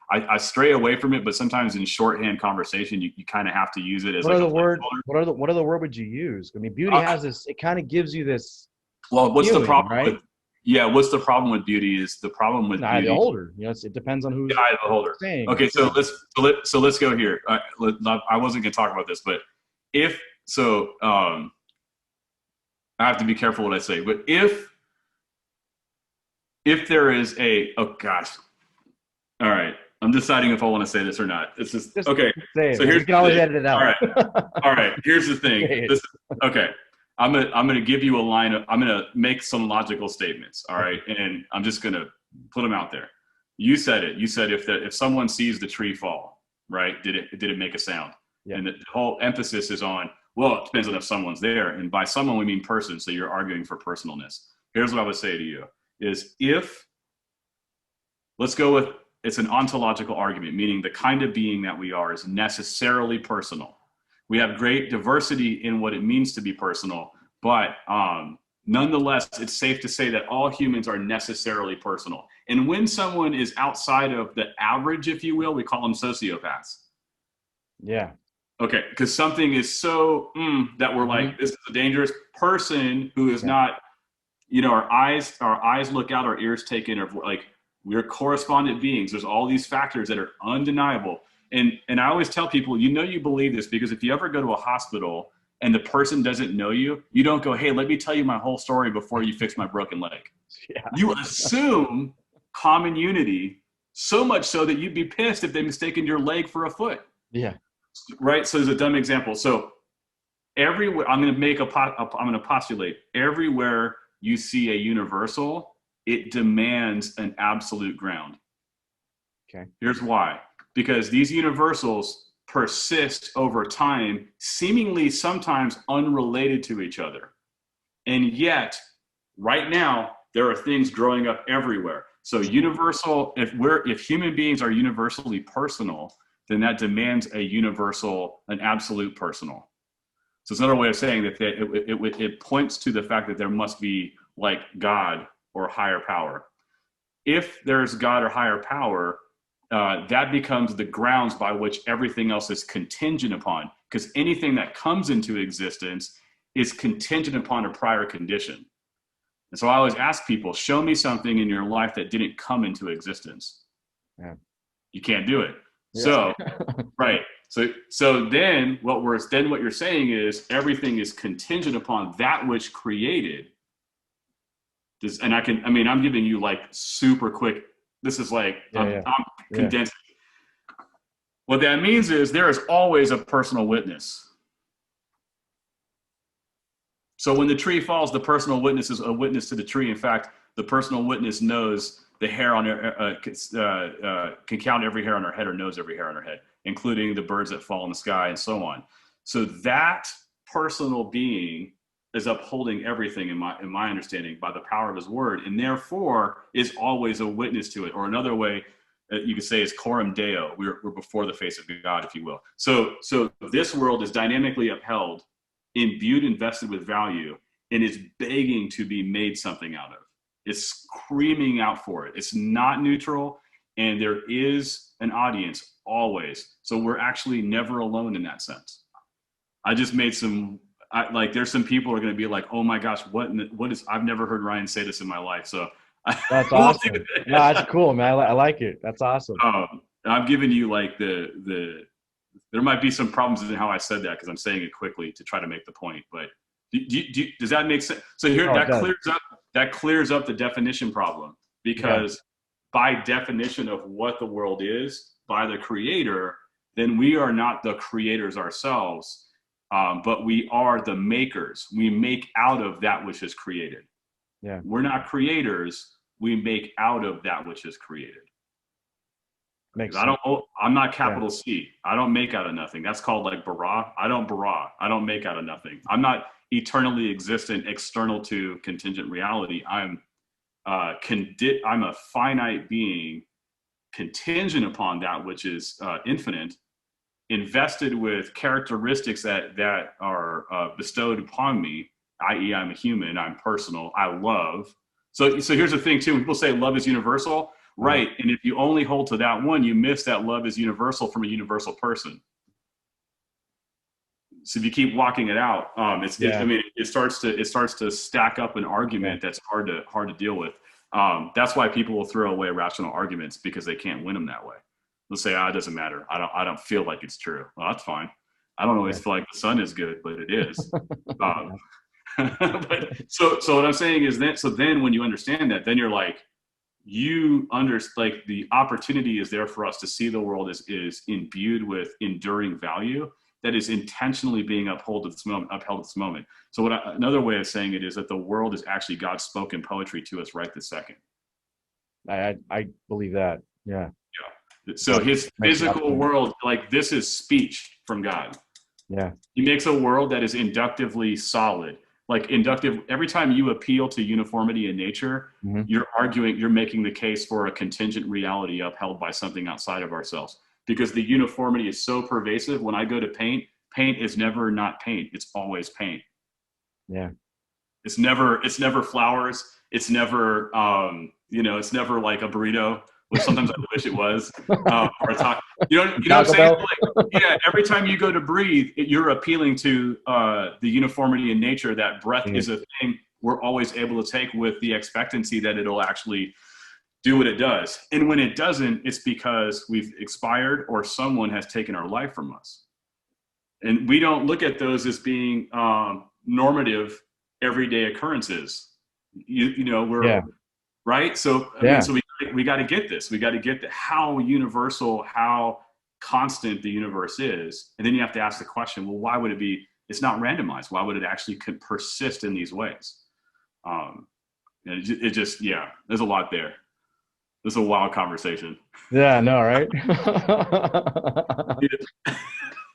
I stray away from it, but sometimes in shorthand conversation, you kind of have to use it as like a placeholder. What other word would you use? I mean, beauty has this, it kind of gives you this well, what's feeling, the problem right? with, yeah, what's the problem with beauty is the problem with Eye of the beauty. beholder. You know, it depends on who's The eye of the beholder. saying Okay, it. so let's go here. I wasn't going to talk about this, but if so, I have to be careful what I say. But if there is a, oh gosh, all right, I'm deciding if I want to say this or not. It's just okay. Say it. So here's you can always edit it out. All right. Here's the thing. Okay. I'm gonna give you a line of, I'm gonna make some logical statements. All right, and I'm just gonna put them out there. You said it. You said if someone sees the tree fall, right? Did it make a sound? Yeah. And the whole emphasis is on, well, it depends on if someone's there, and by someone we mean person. So you're arguing for personalness. Here's what I would say to you: is if, let's go with, it's an ontological argument, meaning the kind of being that we are is necessarily personal. We have great diversity in what it means to be personal, but nonetheless, it's safe to say that all humans are necessarily personal. And when someone is outside of the average, if you will, we call them sociopaths. Yeah. Okay, because something is so that we're like, this is a dangerous person who is not, you know, our eyes look out, our ears take in, or like, we're correspondent beings. There's all these factors that are undeniable. And I always tell people, you know, you believe this because if you ever go to a hospital and the person doesn't know you, you don't go, hey, let me tell you my whole story before you fix my broken leg. Yeah. You assume common unity, so much so that you'd be pissed if they mistaken your leg for a foot. Yeah. Right. So there's a dumb example. So everywhere, I'm going to postulate everywhere you see a universal, it demands an absolute ground. Okay. Here's why. Because these universals persist over time, seemingly sometimes unrelated to each other. And yet, right now, there are things growing up everywhere. So universal, if human beings are universally personal, then that demands an absolute personal. So it's another way of saying that it points to the fact that there must be like God or higher power. If there's God or higher power, that becomes the grounds by which everything else is contingent upon, because anything that comes into existence is contingent upon a prior condition. And so I always ask people, show me something in your life that didn't come into existence. Yeah. You can't do it. Yeah. So, right. So then what you're saying is everything is contingent upon that which created. I'm giving you like super quick. This is like, I'm condensing. What that means is there is always a personal witness. So when the tree falls, the personal witness is a witness to the tree. In fact, the personal witness knows the hair on can count every hair on her head or knows every hair on her head, including the birds that fall in the sky and so on. So that personal being is upholding everything in my understanding by the power of his word, and therefore is always a witness to it. Or another way you could say is coram deo. We're before the face of God, if you will. So this world is dynamically upheld, imbued, invested with value, and is begging to be made something out of. It's screaming out for it. It's not neutral, and there is an audience always. So we're actually never alone in that sense. I just made there's some people who are going to be like, oh my gosh, what is, I've never heard Ryan say this in my life. So that's awesome. No, that's cool, man. I like it. That's awesome. I'm giving you like there might be some problems in how I said that because I'm saying it quickly to try to make the point, but does that make sense? So here, that clears up the definition problem, because by definition of what the world is by the creator, then we are not the creators ourselves, but we are the makers. We make out of that which is created. Yeah. We're not creators. We make out of that which is created. I'm not capital C. I don't make out of nothing. That's called like bara. I don't make out of nothing. I'm not eternally existent, external to contingent reality. I'm a finite being, contingent upon that which is infinite, invested with characteristics that are bestowed upon me, i.e., I'm a human, I'm personal, I love. So here's the thing too. When people say love is universal, right? And if you only hold to that one, you miss that love is universal from a universal person. So if you keep walking it out, it starts to stack up an argument that's hard to deal with. That's why people will throw away rational arguments, because they can't win them that way. They'll say, it doesn't matter. I don't feel like it's true. Well, that's fine. I don't always feel like the sun is good, but it is. But so what I'm saying is that, so then when you understand that, then you're like, the opportunity is there for us to see the world is imbued with enduring value that is intentionally being upheld at this moment. So another way of saying it is that the world is actually God's spoken poetry to us right this second. I believe that. Yeah. So his physical world, like, this is speech from God. Yeah. He makes a world that is inductively solid. Like inductive, every time you appeal to uniformity in nature, you're making the case for a contingent reality upheld by something outside of ourselves. Because the uniformity is so pervasive. When I go to paint is never not paint. It's always paint. Yeah. It's never flowers. It's never, it's never like a burrito, which sometimes I wish it was, or a taco. You know what I'm saying? Like, every time you go to breathe, you're appealing to the uniformity in nature, that breath is a thing we're always able to take with the expectancy that it'll actually do what it does. And when it doesn't, it's because we've expired or someone has taken our life from us. And we don't look at those as being normative, everyday occurrences. Right. So, so we got to get this. We got to get how universal, how constant the universe is. And then you have to ask the question, well, why would it be? It's not randomized. Why would it actually persist in these ways? There's a lot there. This is a wild conversation. Yeah, no, right?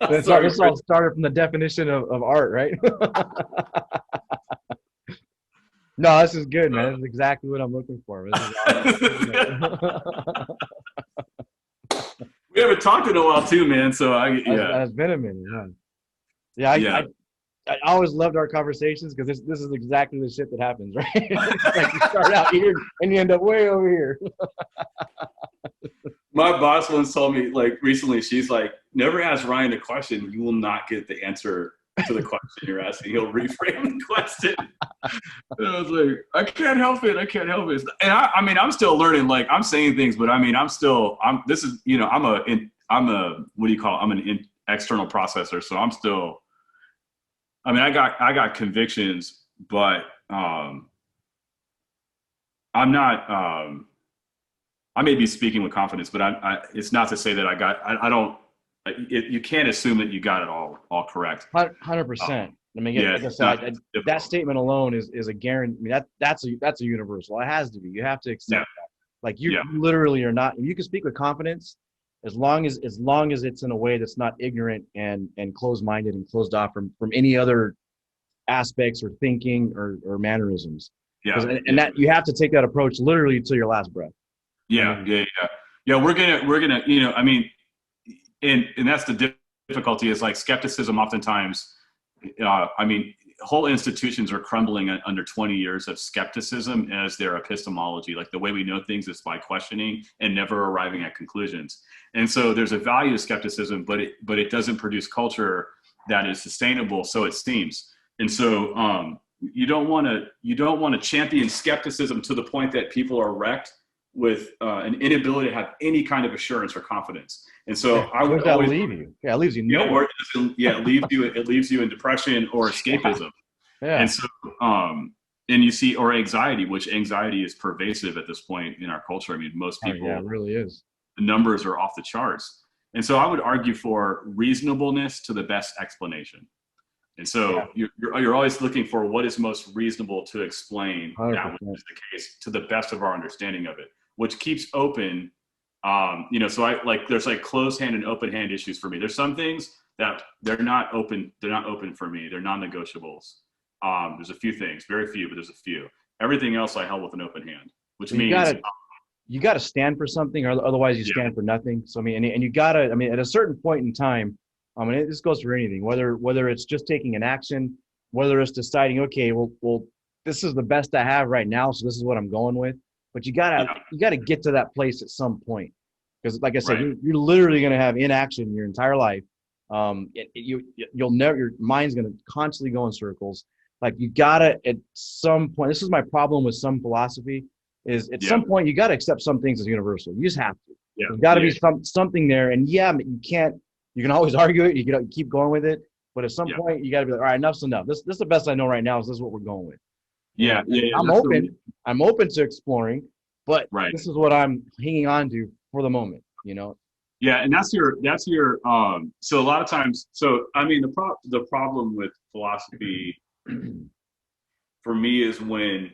This all started from the definition of art, right? No, this is good, man. This is exactly what I'm looking for. This is awesome. We haven't talked in a while too, man. So it's been a minute. Yeah. I always loved our conversations, because this is exactly the shit that happens, right? It's like you start out here and you end up way over here. My boss once told me, like, recently, she's like, never ask Ryan a question. You will not get the answer to the question you're asking. He'll reframe the question. And I was like, I can't help it. And I'm still learning. Like, I'm saying things, but I'm an external processor. So I'm still, I got convictions, but I'm not, I may be speaking with confidence, but it's not to say that you can't assume that you got it all correct. 100%. Like I said, that statement alone is a guarantee. I mean, that's a universal. It has to be. You have to accept that. Like you literally are not. You can speak with confidence as long as it's in a way that's not ignorant and closed-minded and closed off from any other aspects or thinking or mannerisms. That you have to take that approach literally till your last breath. Yeah. We're gonna, and that's the difficulty, is like skepticism oftentimes, whole institutions are crumbling under 20 years of skepticism as their epistemology. Like, the way we know things is by questioning and never arriving at conclusions. And so there's a value of skepticism, but it doesn't produce culture that is sustainable, so it seems. And so you don't want to champion skepticism to the point that people are wrecked with an inability to have any kind of assurance or confidence. And so I would always leave you. Yeah, it leaves you. It leaves you in depression or escapism. Yeah. And so and you see, or anxiety, which anxiety is pervasive at this point in our culture. I mean, most people, it really is. The numbers are off the charts. And so I would argue for reasonableness to the best explanation. And so you're always looking for what is most reasonable to explain 100%. That which is the case to the best of our understanding of it, which keeps open, so there's like closed hand and open hand issues for me. There's some things that they're not open for me. They're non-negotiables. There's a few things, very few, but there's a few. Everything else I held with an open hand, which means you gotta stand for something, or otherwise you stand for nothing. So I mean, and you gotta, I mean, at a certain point in time, I mean, this goes for anything, whether it's just taking an action, whether it's deciding, okay, well, this is the best I have right now, so this is what I'm going with. But you gotta get to that place at some point, because like I said, you're literally gonna have inaction your entire life. You'll never, your mind's gonna constantly go in circles. Like you gotta, at some point, this is my problem with some philosophy, is at some point you gotta accept some things as universal. You just have to. There's gotta be something there, and you can't. You can always argue it. You can keep going with it, but at some point you gotta be like, all right, enough's enough. This is the best I know right now. Is this is what we're going with? I'm open. I'm open to exploring, but this is what I'm hanging on to for the moment. You know. Yeah, and that's your so a lot of times, so I mean the problem with philosophy for me is when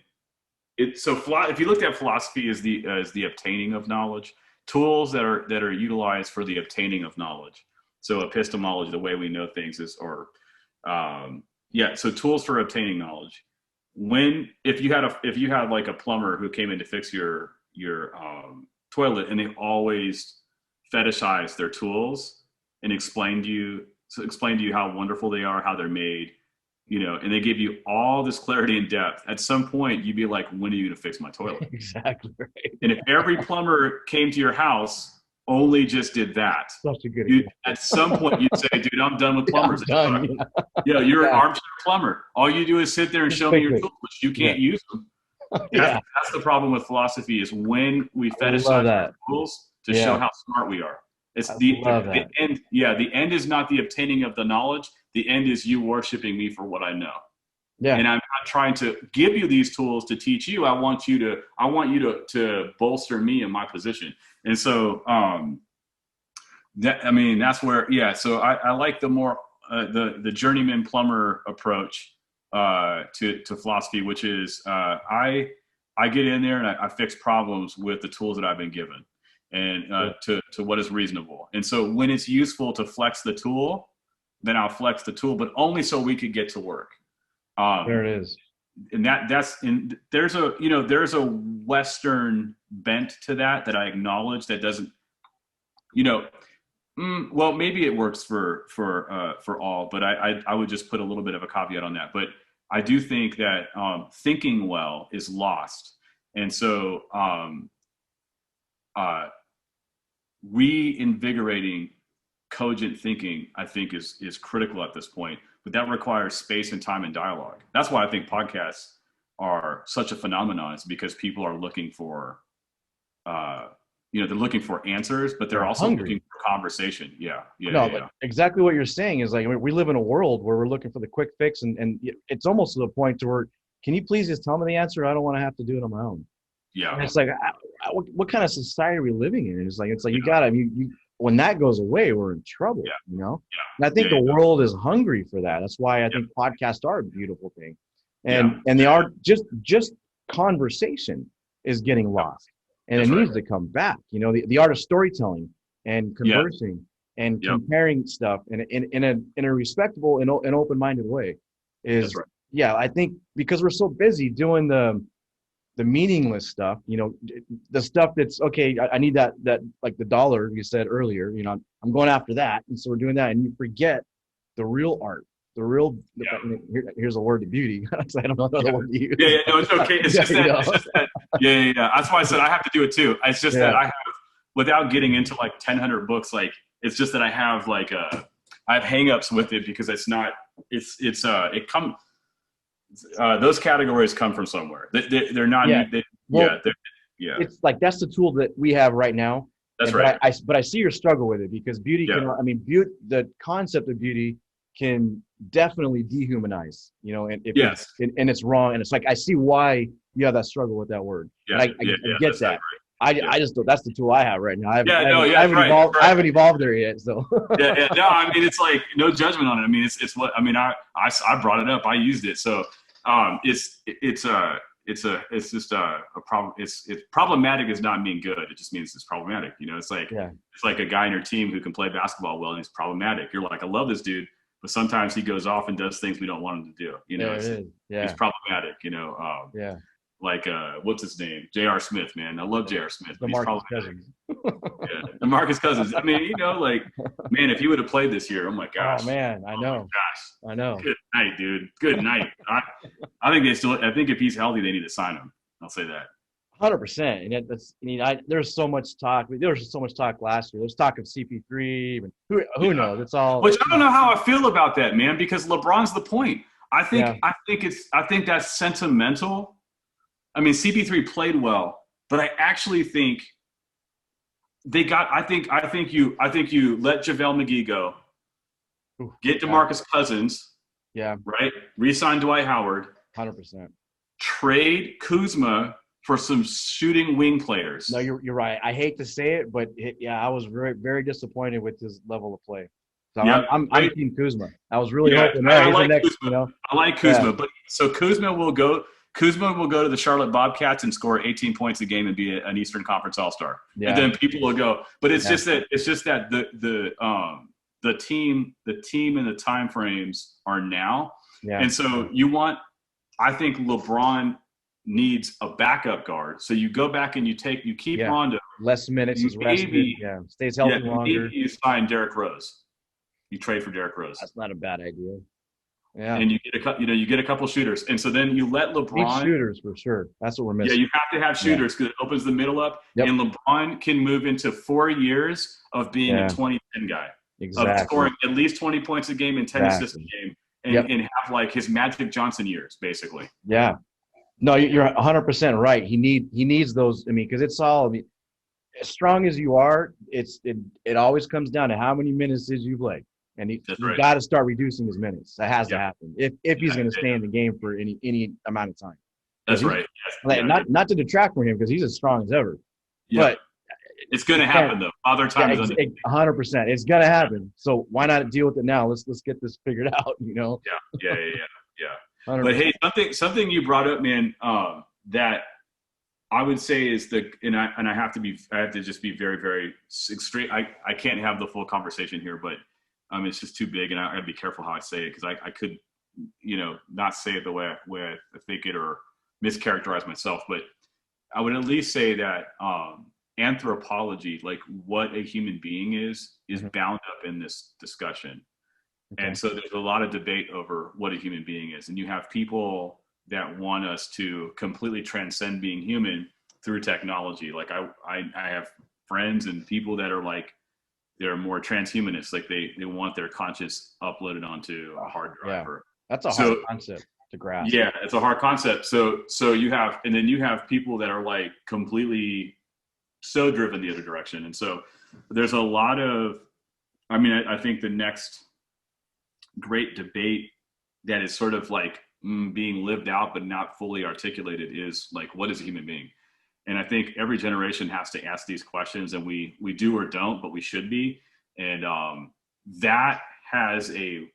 if you looked at philosophy as the obtaining of knowledge, tools that are utilized for the obtaining of knowledge. So epistemology, the way we know things is, so tools for obtaining knowledge. If you had like a plumber who came in to fix your toilet, and they always fetishize their tools and explain to you how wonderful they are, how they're made, you know, and they give you all this clarity and depth. At some point, you'd be like, when are you going to fix my toilet? Exactly right. And if every plumber came to your house, only just did that, at some point you'd say, dude, I'm done with plumbers. You're an armchair plumber. All you do is sit there and show me your tools, but you can't use them. That's the problem with philosophy, is when we fetishize our tools to show how smart we are. It's the end. Yeah, the end is not the obtaining of the knowledge. The end is you worshiping me for what I know. Yeah. And I'm not trying to give you these tools to teach you. I want you to bolster me in my position. And so that's where So I like the more the journeyman plumber approach to philosophy, which is I get in there and I fix problems with the tools that I've been given, and to what is reasonable. And so when it's useful to flex the tool, then I'll flex the tool, but only so we could get to work. There it is. And there's a Western bent to that I acknowledge, that doesn't, well, maybe it works for all, but I would just put a little bit of a caveat on that. But I do think that thinking well is lost. And so reinvigorating cogent thinking, I think, is critical at this point. But that requires space and time and dialogue. That's why I think podcasts are such a phenomenon. It's because people are looking for, they're looking for answers, but they're also hungry. Looking for conversation. But exactly what you're saying is, like, we live in a world where we're looking for the quick fix, and it's almost to the point to where, can you please just tell me the answer? I don't want to have to do it on my own. Yeah. And it's like, what kind of society are we living in? It's like you gotta, when that goes away, we're in trouble, And I think the world is hungry for that. That's why I think podcasts are a beautiful thing. And they are just conversation is getting lost, and it needs to come back. The art of storytelling and conversing and comparing stuff in a respectable and open-minded way is, I think, because we're so busy doing the meaningless stuff, the stuff that's okay. I need that like the dollar you said earlier, I'm going after that. And so we're doing that, and you forget the real art, here's a word to beauty. I don't know another word to use. No, it's okay. It's just that, That's why I said I have to do it too. It's just that I have, without getting into like 1,000 books, like, it's just that I have I have hangups with it, because those categories come from somewhere. They're not. It's like, that's the tool that we have right now. That's right. But I see your struggle with it, because beauty the concept of beauty can definitely dehumanize, and and it's wrong. And it's like, I see why you have that struggle with that word. I get that. Right. I just, that's the tool I have right now. I haven't evolved there yet. So No, it's like, no judgment on it. It's what, I brought it up. I used it. So it's just a problem. It's problematic does not mean good. It just means it's problematic. It's like, it's like a guy in your team who can play basketball well, and he's problematic. You're like, I love this dude, but sometimes he goes off and does things we don't want him to do. You know, he's problematic. You know, like what's his name? J.R. Smith, man. I love J.R. Smith. But he's problematic. DeMarcus Cousins. I mean, you know, like, man, if he would have played this year, oh my gosh. Oh man, I know. Gosh, I know. Good night, dude. Good night. I think if he's healthy, they need to sign him. I'll say that. 100%. And that's, I mean, there's so much talk. There was so much talk last year. There's talk of CP3. And who knows? It's all. Which I don't know how I feel about that, man. Because LeBron's the point. I think that's sentimental. I mean, CP3 played well, but I actually think they got. I think you let JaVale McGee go, get DeMarcus Cousins. Yeah. Right. Re-sign Dwight Howard. 100%. Trade Kuzma for some shooting wing players. No, you're right. I hate to say it, but I was very, very disappointed with his level of play. So I'm Team Kuzma. I was really hoping. I like Kuzma. I like Kuzma, but so Kuzma will go to the Charlotte Bobcats and score 18 points a game and be an Eastern Conference All-Star. Yeah. And then people will go. But it's just that the team and the time frames are now. Yeah. And so I think LeBron needs a backup guard. So you go back and you keep Rondo. Less minutes is rested. Yeah. Stays healthy longer. Maybe you sign Derrick Rose. You trade for Derrick Rose. That's not a bad idea. Yeah. And you get a couple shooters. And so then you let LeBron. Need shooters for sure. That's what we're missing. Yeah, you have to have shooters because it opens the middle up. Yep. And LeBron can move into 4 years of being a 20-10 guy. Exactly. Of scoring at least 20 points a game and 10 assists a game. And have like his Magic Johnson years, basically. Yeah. No, you're 100% right. He needs those. I mean, because it's all. I mean, as strong as you are, it always comes down to how many minutes did you play, and you got to start reducing his minutes. That has to happen if he's going to stay in the game for any amount of time. That's right. Not to detract from him because he's as strong as ever. Yeah. But it's going to happen though. Father Time is 100%. It's going to happen. So why not deal with it now? Let's get this figured out. You know. Yeah. 100%. But hey, something you brought up, man, that I would say is and I have to just be very, very straight. I can't have the full conversation here, but it's just too big, and I got to be careful how I say it because I could, not say it the way I think it or mischaracterize myself. But I would at least say that anthropology, like what a human being is bound up in this discussion. Okay. And so there's a lot of debate over what a human being is. And you have people that want us to completely transcend being human through technology. Like I have friends and people that are like, they're more transhumanists. Like they want their conscious uploaded onto a hard drive. Yeah. That's a hard concept to grasp. Yeah, it's a hard concept. So you have people that are like completely so driven the other direction. And so there's a lot of, I think the next great debate that is sort of like being lived out but not fully articulated is like, what is a human being? And I think every generation has to ask these questions, and we do or don't, but we should be. And that has a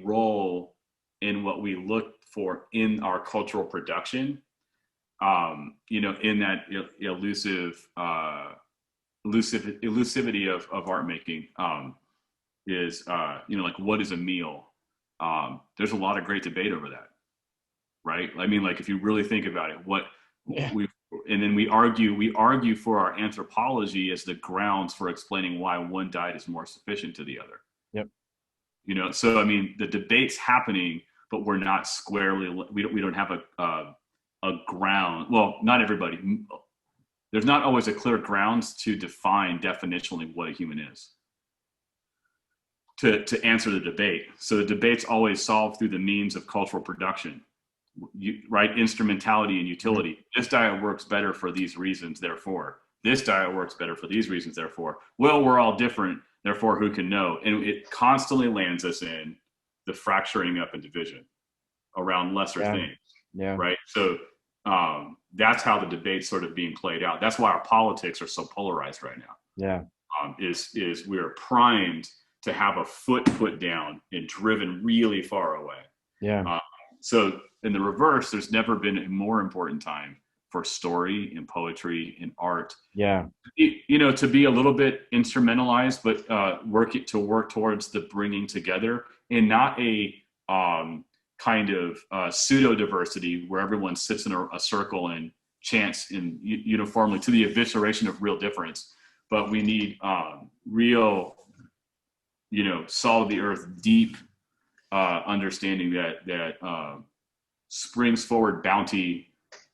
role in what we look for in our cultural production. In that elusivity of art making. Is like, what is a meal? There's a lot of great debate over that, right? I mean, like if you really think about it, we argue for our anthropology as the grounds for explaining why one diet is more sufficient to the other. Yep. So I mean, the debate's happening, but we're not squarely. We don't have a ground. Well, not everybody. There's not always a clear grounds to define definitionally what a human is. To answer the debate. So the debate's always solved through the means of cultural production, right? Instrumentality and utility. This diet works better for these reasons, therefore. This diet works better for these reasons, therefore. Well, we're all different, therefore who can know? And it constantly lands us in the fracturing up and division around lesser things, right? So that's how the debate's sort of being played out. That's why our politics are so polarized right now. Yeah. Is we're primed to have a foot put down and driven really far away. Yeah. So in the reverse, there's never been a more important time for story and poetry and art. Yeah. To be a little bit instrumentalized, but work towards the bringing together, and not a kind of pseudo diversity where everyone sits in a circle and chants uniformly to the evisceration of real difference. But we need real, salt of the earth, deep understanding that springs forward bounty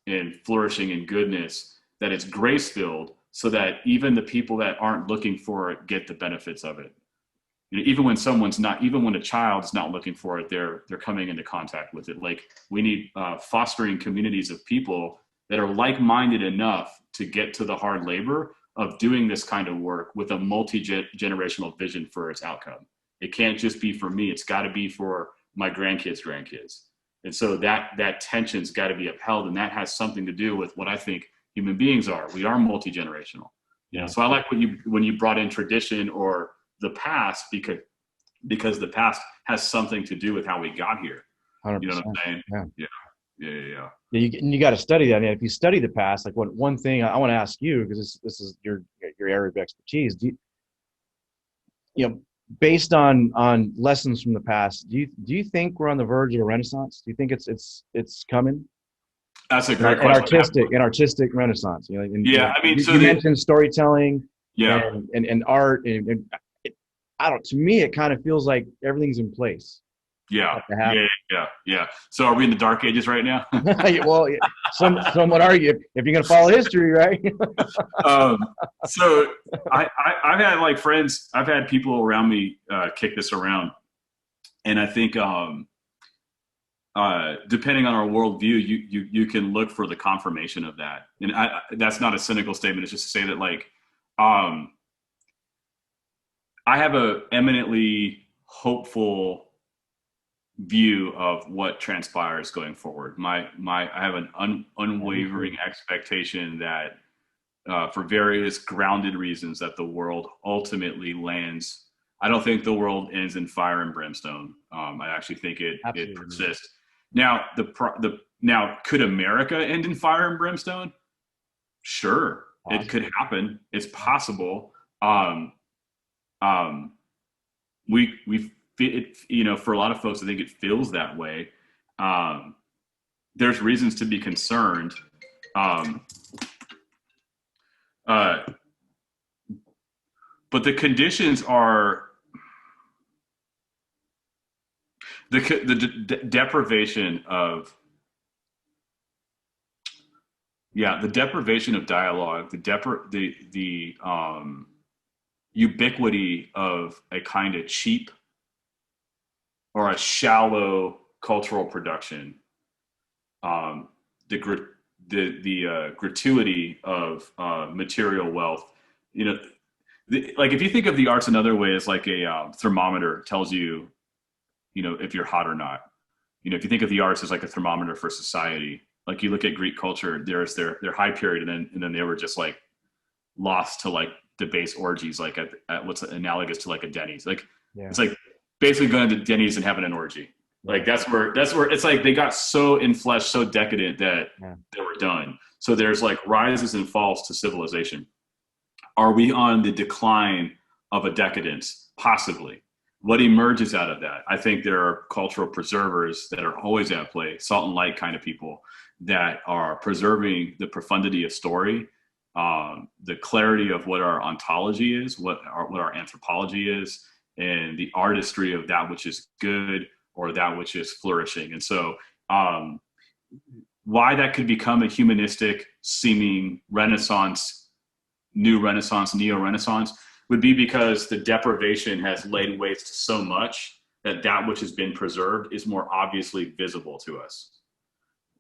and flourishing and goodness, that it's grace filled, so that even the people that aren't looking for it get the benefits of it. Even when a child is not looking for it, they're coming into contact with it. Like, we need fostering communities of people that are like-minded enough to get to the hard labor of doing this kind of work with a multi-generational vision for its outcome. It can't just be for me. It's got to be for my grandkids. And so that tension's got to be upheld. And that has something to do with what I think human beings are. We are multi-generational. So I like when you brought in tradition or the past, because the past has something to do with how we got here. 100%. You know what I'm saying? Yeah. You got to study that. I mean, if you study the past, like one thing I want to ask you, because this is your area of expertise. Based on lessons from the past, do you think we're on the verge of a renaissance? Do you think it's coming? That's a great question. An artistic renaissance. I mean, you mentioned storytelling. Yeah. And art, and to me, it kind of feels like everything's in place. Yeah. So are we in the dark ages right now? Well, some would argue if you're going to follow history, right? So I've had friends, I've had people around me kick this around, and I think depending on our worldview, you can look for the confirmation of that. And that's not a cynical statement. It's just to say that I have a eminently hopeful view of what transpires going forward. I have an unwavering expectation that for various grounded reasons that the world ultimately lands. I don't think the world ends in fire and brimstone. I actually think it persists. Now, now, could America end in fire and brimstone? Sure, it could happen. It's possible. For a lot of folks, I think it feels that way. There's reasons to be concerned. But the conditions are the deprivation of dialogue, the ubiquity of a kind of cheap or a shallow cultural production, the gratuity of material wealth. If you think of the arts another way, as like a thermometer tells you, if you're hot or not. If you think of the arts as like a thermometer for society, like you look at Greek culture, there's their high period, and then they were just like lost to the base orgies, like at what's analogous to like a Denny's. It's like basically going to Denny's and having an orgy. That's where it's like they got so infleshed, so decadent that they were done. So there's rises and falls to civilization. Are we on the decline of a decadence? Possibly. What emerges out of that? I think there are cultural preservers that are always at play, salt and light kind of people that are preserving the profundity of story, the clarity of what our ontology is, what our anthropology is, and the artistry of that which is good or that which is flourishing. And so why that could become a humanistic seeming renaissance, neo-renaissance, would be because the deprivation has laid waste to so much that which has been preserved is more obviously visible to us.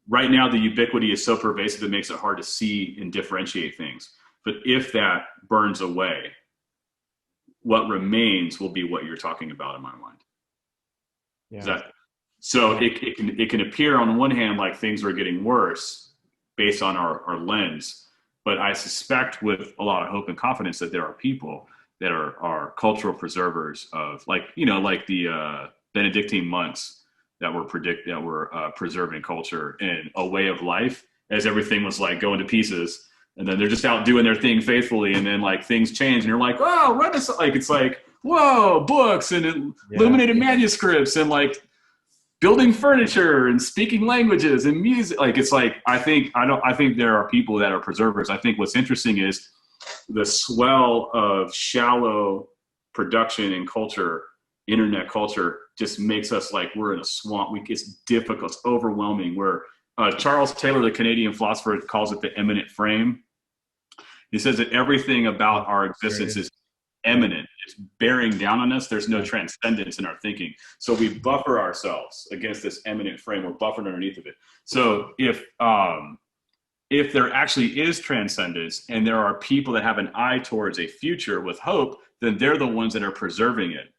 Right now, the ubiquity is so pervasive, it makes it hard to see and differentiate things. But if that burns away, what remains will be what you're talking about in my mind. Yeah. It can appear on one hand like things are getting worse based on our lens, but I suspect with a lot of hope and confidence that there are people that are cultural preservers of the Benedictine monks that were preserving culture and a way of life as everything was like going to pieces. And then they're just out doing their thing faithfully. And then like things change and you're like, oh, Renaissance. Like, it's like, whoa, books and illuminated manuscripts and like building furniture and speaking languages and music. Like, it's like, I think there are people that are preservers. I think what's interesting is the swell of shallow production and culture, internet culture, just makes us like we're in a swamp. It's difficult, it's overwhelming. Where Charles Taylor, the Canadian philosopher, calls it the immanent frame. He says that everything about our existence is immanent. It's bearing down on us. There's no transcendence in our thinking. So we buffer ourselves against this immanent frame. We're buffered underneath of it. So if there actually is transcendence and there are people that have an eye towards a future with hope, then they're the ones that are preserving it.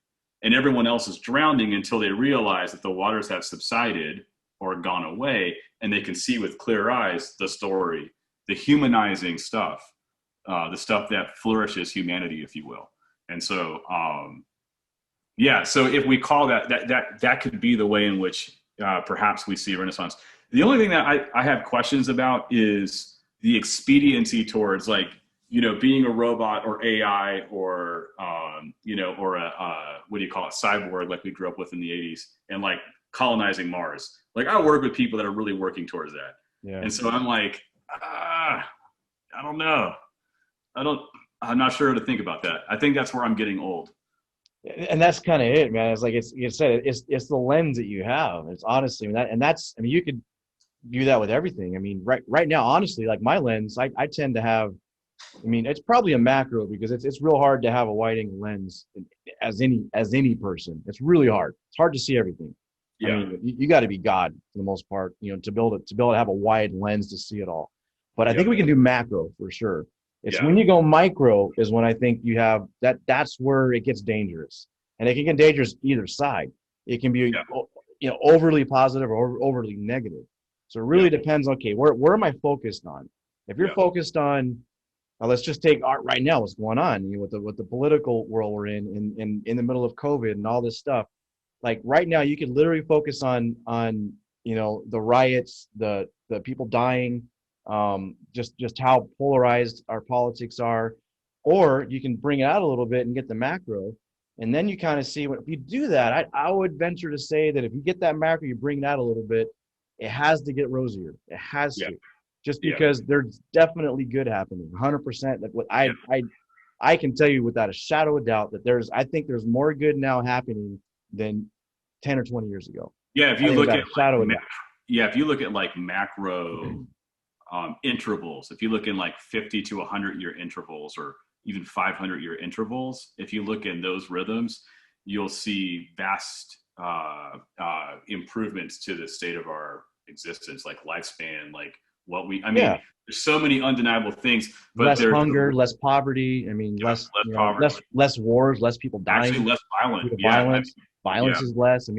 And everyone else is drowning until they realize that the waters have subsided or gone away, and they can see with clear eyes the story, the humanizing stuff, the stuff that flourishes humanity, if you will. And so, so if we call that could be the way in which perhaps we see a Renaissance. The only thing that I have questions about is the expediency towards, like, you know, being a robot or AI or, or what do you call it, cyborg, like we grew up with in the 80s, and like colonizing Mars. Like, I work with people that are really working towards that. Yeah. And so I'm like, I don't know. I'm not sure how to think about that. I think that's where I'm getting old. And that's kind of it, man. It's like, you said, it's the lens that you have. It's honestly you could do that with everything. I mean, right now, honestly, like my lens, I tend to have, it's probably a macro, because it's real hard to have a wide angle lens as any person. It's really hard. It's hard to see everything. Yeah. I mean, you got to be God for the most part, to be able to have a wide lens to see it all. But I think we can do macro for sure. It's when you go micro is when I think you have that's where it gets dangerous. And it can get dangerous either side. It can be overly positive or overly negative. So it really depends. Okay, where am I focused on? If you're focused on, let's just take art right now, what's going on with the political world we're in the middle of COVID and all this stuff. Like right now, you can literally focus on the riots, the people dying, just how polarized our politics are, or you can bring it out a little bit and get the macro, and then you kind of see if you do that. I would venture to say that if you get that macro, you bring it out a little bit, it has to get rosier. It has to, just because there's definitely good happening, 100%. Like what I can tell you without a shadow of doubt that I think there's more good now happening than 10 or 20 years ago. Yeah, if you look at if you look at like macro intervals, if you look in like 50 to 100-year intervals, or even 500-year intervals, if you look in those rhythms, you'll see vast improvements to the state of our existence, like lifespan, like there's so many undeniable things. But less hunger, less poverty. Less poverty, less wars, less people dying. Actually, less violent. Violence is less.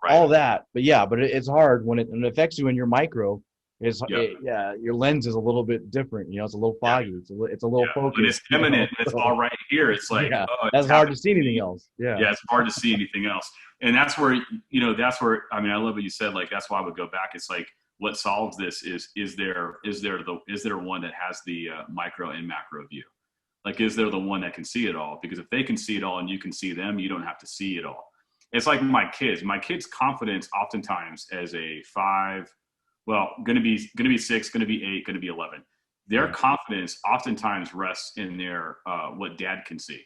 All that. But it's hard when it affects you in your micro. Your lens is a little bit different. It's a little foggy. It's a little focused. But it's imminent. It's all right here. It's like that's hard to see anything else. It's hard to see anything else. And that's where I love what you said. Like, that's why I would go back. It's like, what solves this is there one that has the micro and macro view? Like, is there the one that can see it all? Because if they can see it all and you can see them, you don't have to see it all. It's like my kids' confidence oftentimes as a 5, going to be 6, going to be 8, going to be 11. Their confidence oftentimes rests in their what dad can see.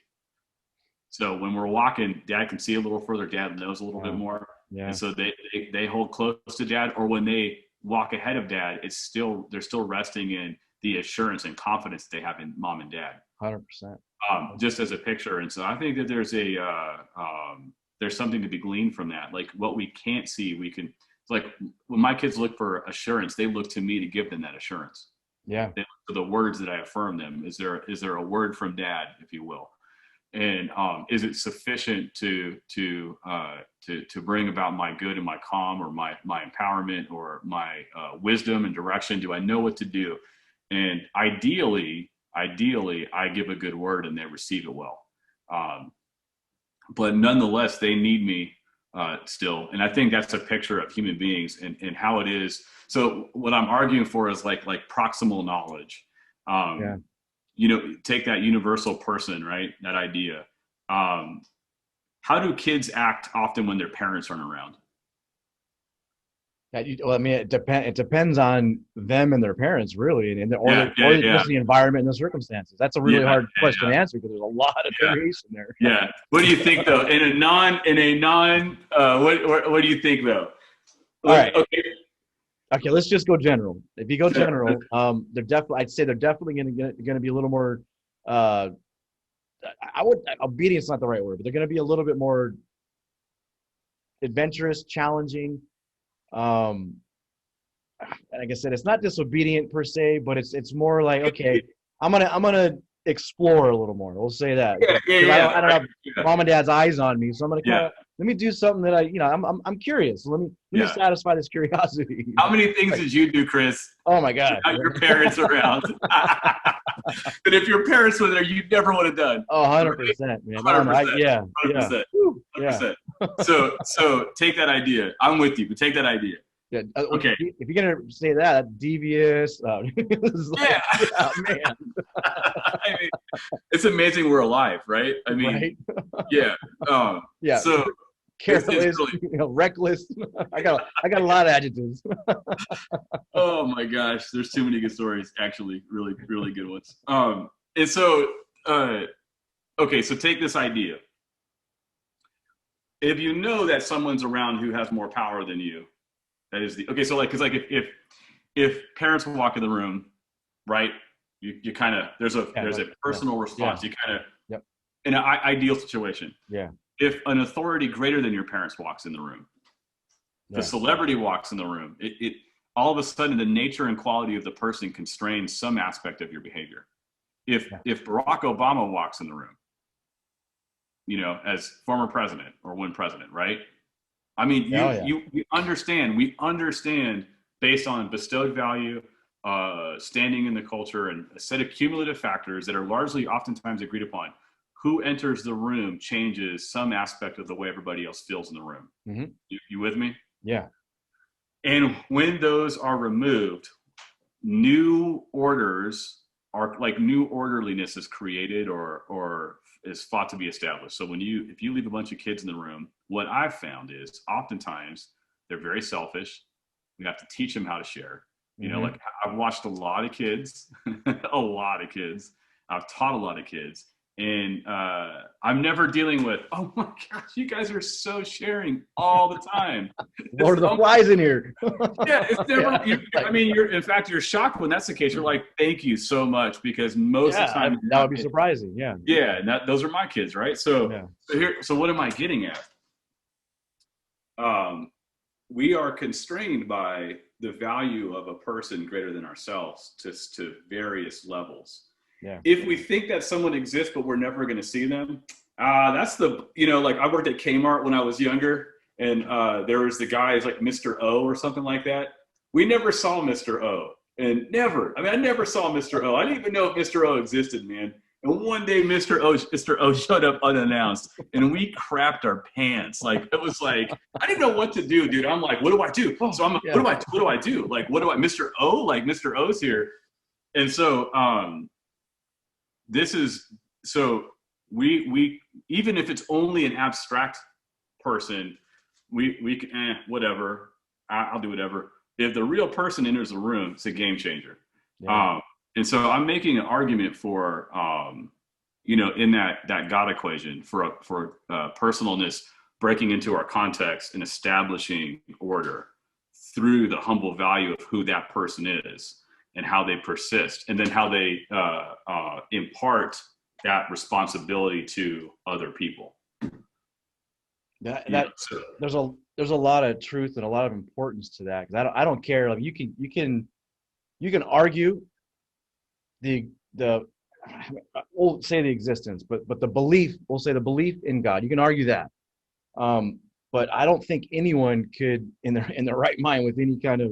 So when we're walking, dad can see a little further, dad knows a little bit more. Yeah. And so they hold close to dad, or when they walk ahead of dad, they're still resting in the assurance and confidence they have in mom and dad. 100%. Just as a picture. And so I think that there's something to be gleaned from that. Like, what we can't see, it's like when my kids look for assurance, they look to me to give them that assurance. Yeah. They look for the words that I affirm them. Is there a word from dad, if you will? And is it sufficient to bring about my good and my calm, or my empowerment, or my wisdom and direction? Do I know what to do? And ideally, I give a good word and they receive it well. But nonetheless, they need me still. And I think that's a picture of human beings and how it is. So what I'm arguing for is like proximal knowledge. You know, take that universal person, right? That idea. How do kids act often when their parents aren't around? Well, I mean, it depends on them and their parents, really, and just the environment and the circumstances. That's a really hard question to answer because there's a lot of variation there. Yeah. What do you think though? In a non, what do you think though? All right. Okay. Let's just go general. If you go general, I'd say they're definitely going to be a little more. Obedience is not the right word, but they're going to be a little bit more adventurous, challenging. Like I said, it's not disobedient per se, but it's more like, okay, I'm gonna explore a little more. We'll say that. I don't have mom and dad's eyes on me, so I'm gonna let me do something that I'm curious. Let me satisfy this curiosity. How many things did you do, Chris? Oh my God! Without your parents around. But if your parents were there, you never would have done. Oh, 100%, man. 100%. 100%. So take that idea. I'm with you, but take that idea. Yeah. Okay. If you're gonna say that, devious. Man. I mean, it's amazing we're alive, right? I mean, yeah. So careless, really, reckless. I got a lot of adjectives. Oh my gosh, there's too many good stories. Actually, really, really good ones. And so, okay, so take this idea. If you know that someone's around who has more power than you, that is so like, cause like if parents walk in the room, right? You kind of, there's a personal response. You kind of, in an ideal situation. Yeah. If an authority greater than your parents walks in the room, if a celebrity walks in the room, it all of a sudden the nature and quality of the person constrains some aspect of your behavior. If Barack Obama walks in the room, you know, as former president or when president, right? I mean, we understand based on bestowed value, standing in the culture, and a set of cumulative factors that are largely oftentimes agreed upon. Who enters the room changes some aspect of the way everybody else feels in the room. Mm-hmm. You with me? Yeah. And when those are removed, new orders are like new orderliness is created or is thought to be established. So if you leave a bunch of kids in the room, what I've found is oftentimes they're very selfish. We have to teach them how to share. You know, like I've watched a lot of kids, I've taught a lot of kids. And I'm never dealing with, oh my gosh, you guys are so sharing all the time. Lord of the Flies in here. It's never. I mean, in fact, you're shocked when that's the case. You're like, thank you so much, because most of the time that would be surprising. Yeah. Yeah, and those are my kids, right? So so what am I getting at? We are constrained by the value of a person greater than ourselves to various levels. Yeah. If we think that someone exists, but we're never going to see them, that's like I worked at Kmart when I was younger, and there was the guy who's like Mr. O or something like that. We never saw Mr. O, and I never saw Mr. O. I didn't even know if Mr. O existed, man. And one day Mr. O showed up unannounced, and we crapped our pants. Like, it was like, I didn't know what to do, dude. I'm like, what do I do? So I'm like, what do I do? Like, Mr. O? Like, Mr. O's here. And so, we even if it's only an abstract person, we can whatever. I'll do whatever. If the real person enters the room, it's a game changer. Yeah. And so I'm making an argument for in that God equation for personalness breaking into our context and establishing order through the humble value of who that person is and how they persist, and then how they impart that responsibility to other people. There's a lot of truth and a lot of importance to that, because I don't care. Like, you can argue we'll say the existence, but the belief, we'll say the belief in God. You can argue that, but I don't think anyone could, in their right mind, with any kind of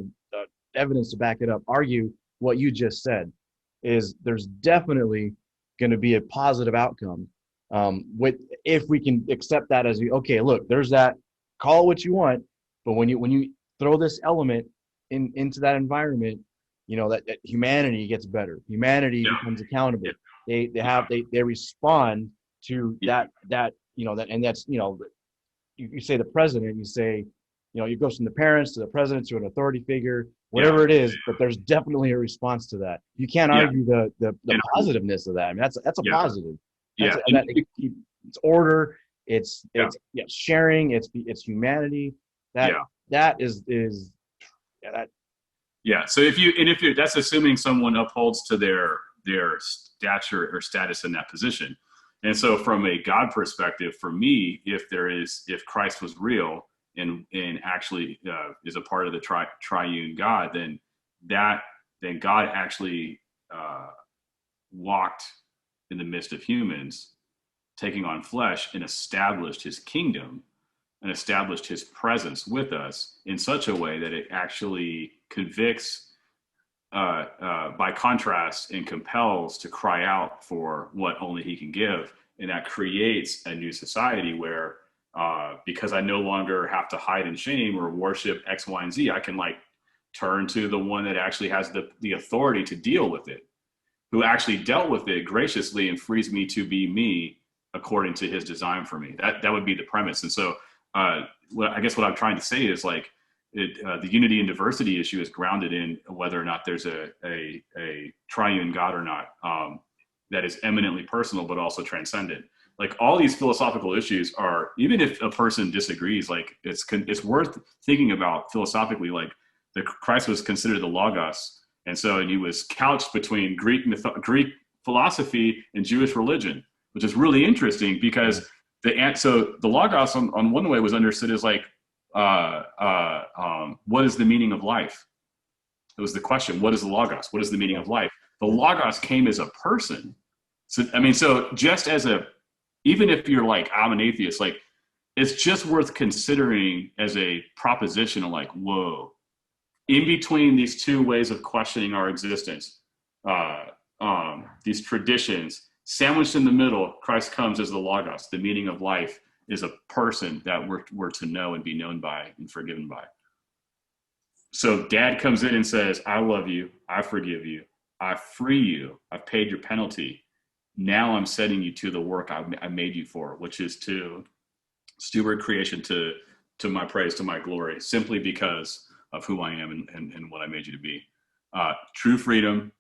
evidence to back it up, argue what you just said. Is there's definitely going to be a positive outcome if we can accept that as okay, look, there's that call it what you want, but when you throw this element into that environment, that humanity gets better. Humanity becomes accountable. They respond to that, and that's, you say the president, you say, it goes from the parents to the president to an authority figure, whatever it is, but there's definitely a response to that. You can't argue the positiveness of that. I mean, that's a positive. It's order. It's sharing. It's humanity. That is that. Yeah. So if you're that's assuming someone upholds to their stature or status in that position. And so from a God perspective, for me, if Christ was real and actually is a part of the triune God, then God actually walked in the midst of humans, taking on flesh, and established his kingdom and established his presence with us in such a way that it actually convicts by contrast and compels to cry out for what only he can give. And that creates a new society where because I no longer have to hide in shame or worship X, Y, and Z, I can turn to the one that actually has the authority to deal with it, who actually dealt with it graciously and frees me to be me according to his design for me. That would be the premise. And so I guess what I'm trying to say is the unity and diversity issue is grounded in whether or not there's a triune God or not, that is eminently personal, but also transcendent. All these philosophical issues are, even if a person disagrees, it's worth thinking about philosophically. The Christ was considered the Logos, and he was couched between Greek philosophy and Jewish religion, which is really interesting because the Logos on one way was understood as what is the meaning of life? It was the question, what is the Logos? What is the meaning of life? The Logos came as a person. So just as even if you're I'm an atheist, it's just worth considering as a proposition of whoa, in between these two ways of questioning our existence, these traditions, sandwiched in the middle, Christ comes as the Logos. The meaning of life is a person that we're to know and be known by and forgiven by. So dad comes in and says, I love you. I forgive you. I free you. I've paid your penalty. Now I'm setting you to the work I made you for, which is to steward creation to my praise, to my glory, simply because of who I am and what I made you to be. True freedom,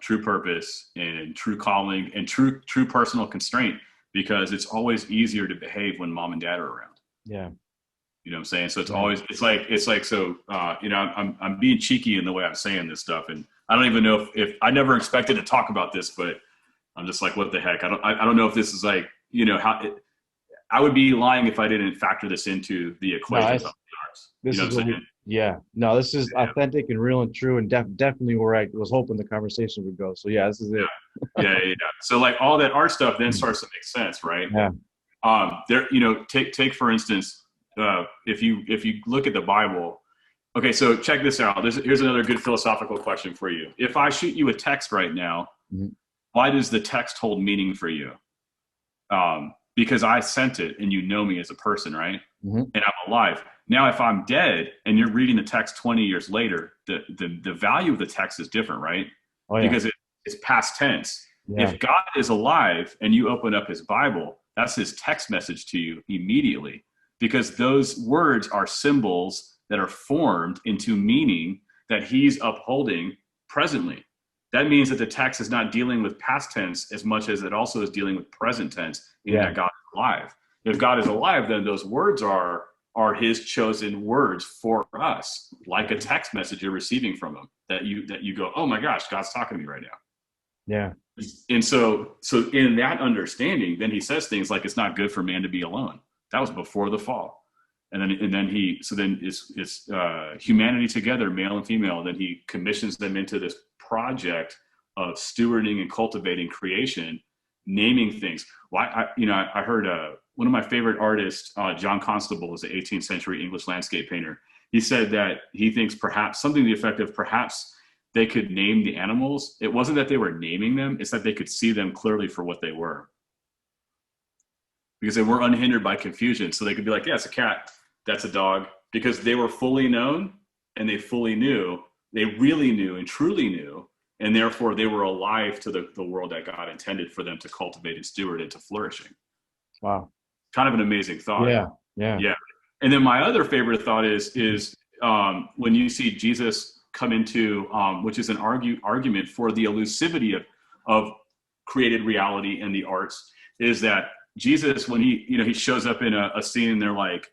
true purpose, and true calling, and true personal constraint, because it's always easier to behave when mom and dad are around. Yeah. You know what I'm saying? So I'm being cheeky in the way I'm saying this stuff. And I don't even know if I never expected to talk about this, but I'm just what the heck? I don't know if this is how I would be lying if I didn't factor this into the equation of the arts. This is this is authentic and real and true, and definitely where I was hoping the conversation would go. So yeah, this is it. Yeah. So all that art stuff then starts to make sense, right? Yeah. Take for instance, if you look at the Bible. Okay, so check this out. Here's another good philosophical question for you. If I shoot you a text right now, why does the text hold meaning for you? Because I sent it and you know me as a person, right? And I'm alive. Now, if I'm dead and you're reading the text 20 years later, the value of the text is different, right? Oh, yeah. Because it's past tense. Yeah. If God is alive and you open up his Bible, that's his text message to you immediately, because those words are symbols that are formed into meaning that he's upholding presently. That means that the text is not dealing with past tense as much as it also is dealing with present tense, in that God is alive. If God is alive, then those words are his chosen words for us, like a text message you're receiving from him that you go, oh my gosh, God's talking to me right now. Yeah. And so in that understanding, then he says things like, it's not good for man to be alone. That was before the fall. And then it's humanity together, male and female. Then he commissions them into this project of stewarding and cultivating creation, naming things. Well, I heard one of my favorite artists, John Constable, is an 18th century English landscape painter. He said that he thinks perhaps something to the effect of perhaps they could name the animals. It wasn't that they were naming them, it's that they could see them clearly for what they were. Because they were unhindered by confusion. So they could be like, yeah, it's a cat. that's a dog, because they were fully known and they fully knew, they really knew and truly knew, and therefore they were alive to the world that God intended for them to cultivate and steward into flourishing. Wow. Kind of an amazing thought. Yeah. And then my other favorite thought is when you see Jesus come into, which is an argument for the elusivity of created reality and the arts, is that Jesus, when he shows up in a scene, and they're like,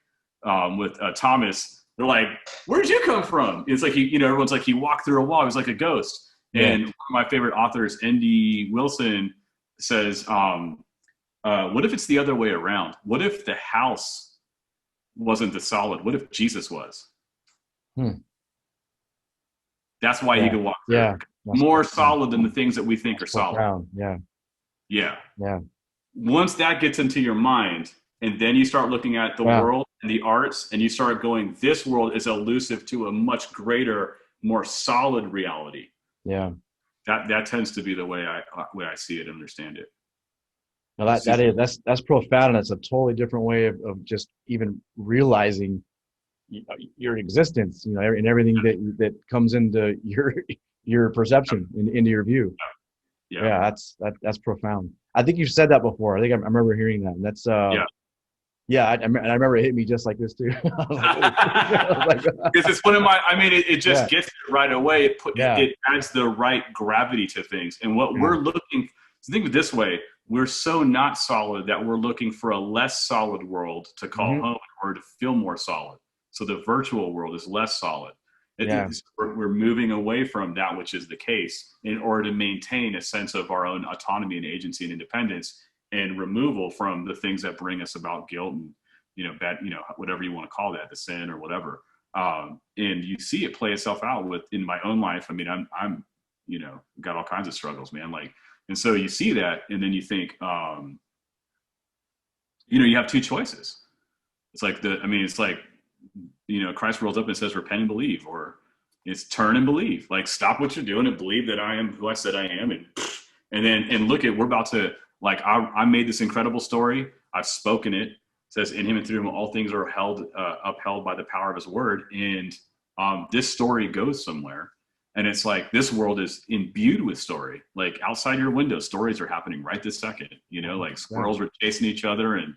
with Thomas, they're like, "Where'd you come from?" It's like everyone's like, he walked through a wall. He was like a ghost. Yeah. And one of my favorite authors, N.D. Wilson, says, "What if it's the other way around? What if the house wasn't the solid? What if Jesus was?" That's why he could walk through. Yeah. More solid than the things that we think are solid. Yeah. Once that gets into your mind, and then you start looking at the world and the arts, and you start going, this world is elusive to a much greater, more solid reality. Yeah. That tends to be the way I see it and understand it. No, that's profound, and that's a totally different way of just even realizing your existence, and everything that comes into your perception, into your view. Yeah, that's profound. I think you've said that before. I think I remember hearing that. And that's I remember it hit me just like this too. Because it's one of my. I mean, it just gets it right away. It adds the right gravity to things, and what we're looking. So think of it this way: we're so not solid that we're looking for a less solid world to call home in order to feel more solid. So the virtual world is less solid. We're moving away from that which is the case in order to maintain a sense of our own autonomy and agency and independence, and removal from the things that bring us about guilt and bad, whatever you want to call that, the sin or whatever. And you see it play itself out in my own life. I mean, I'm got all kinds of struggles, man. And so you see that, and then you think, you have two choices. It's like Christ rolls up and says, repent and believe, or it's turn and believe. Like, stop what you're doing and believe that I am who I said I am. And look we're about to, I made this incredible story. I've spoken it. It says, in him and through him, all things are upheld by the power of his word. And this story goes somewhere. And it's like, this world is imbued with story. Like, outside your window, stories are happening right this second. Like squirrels are chasing each other, and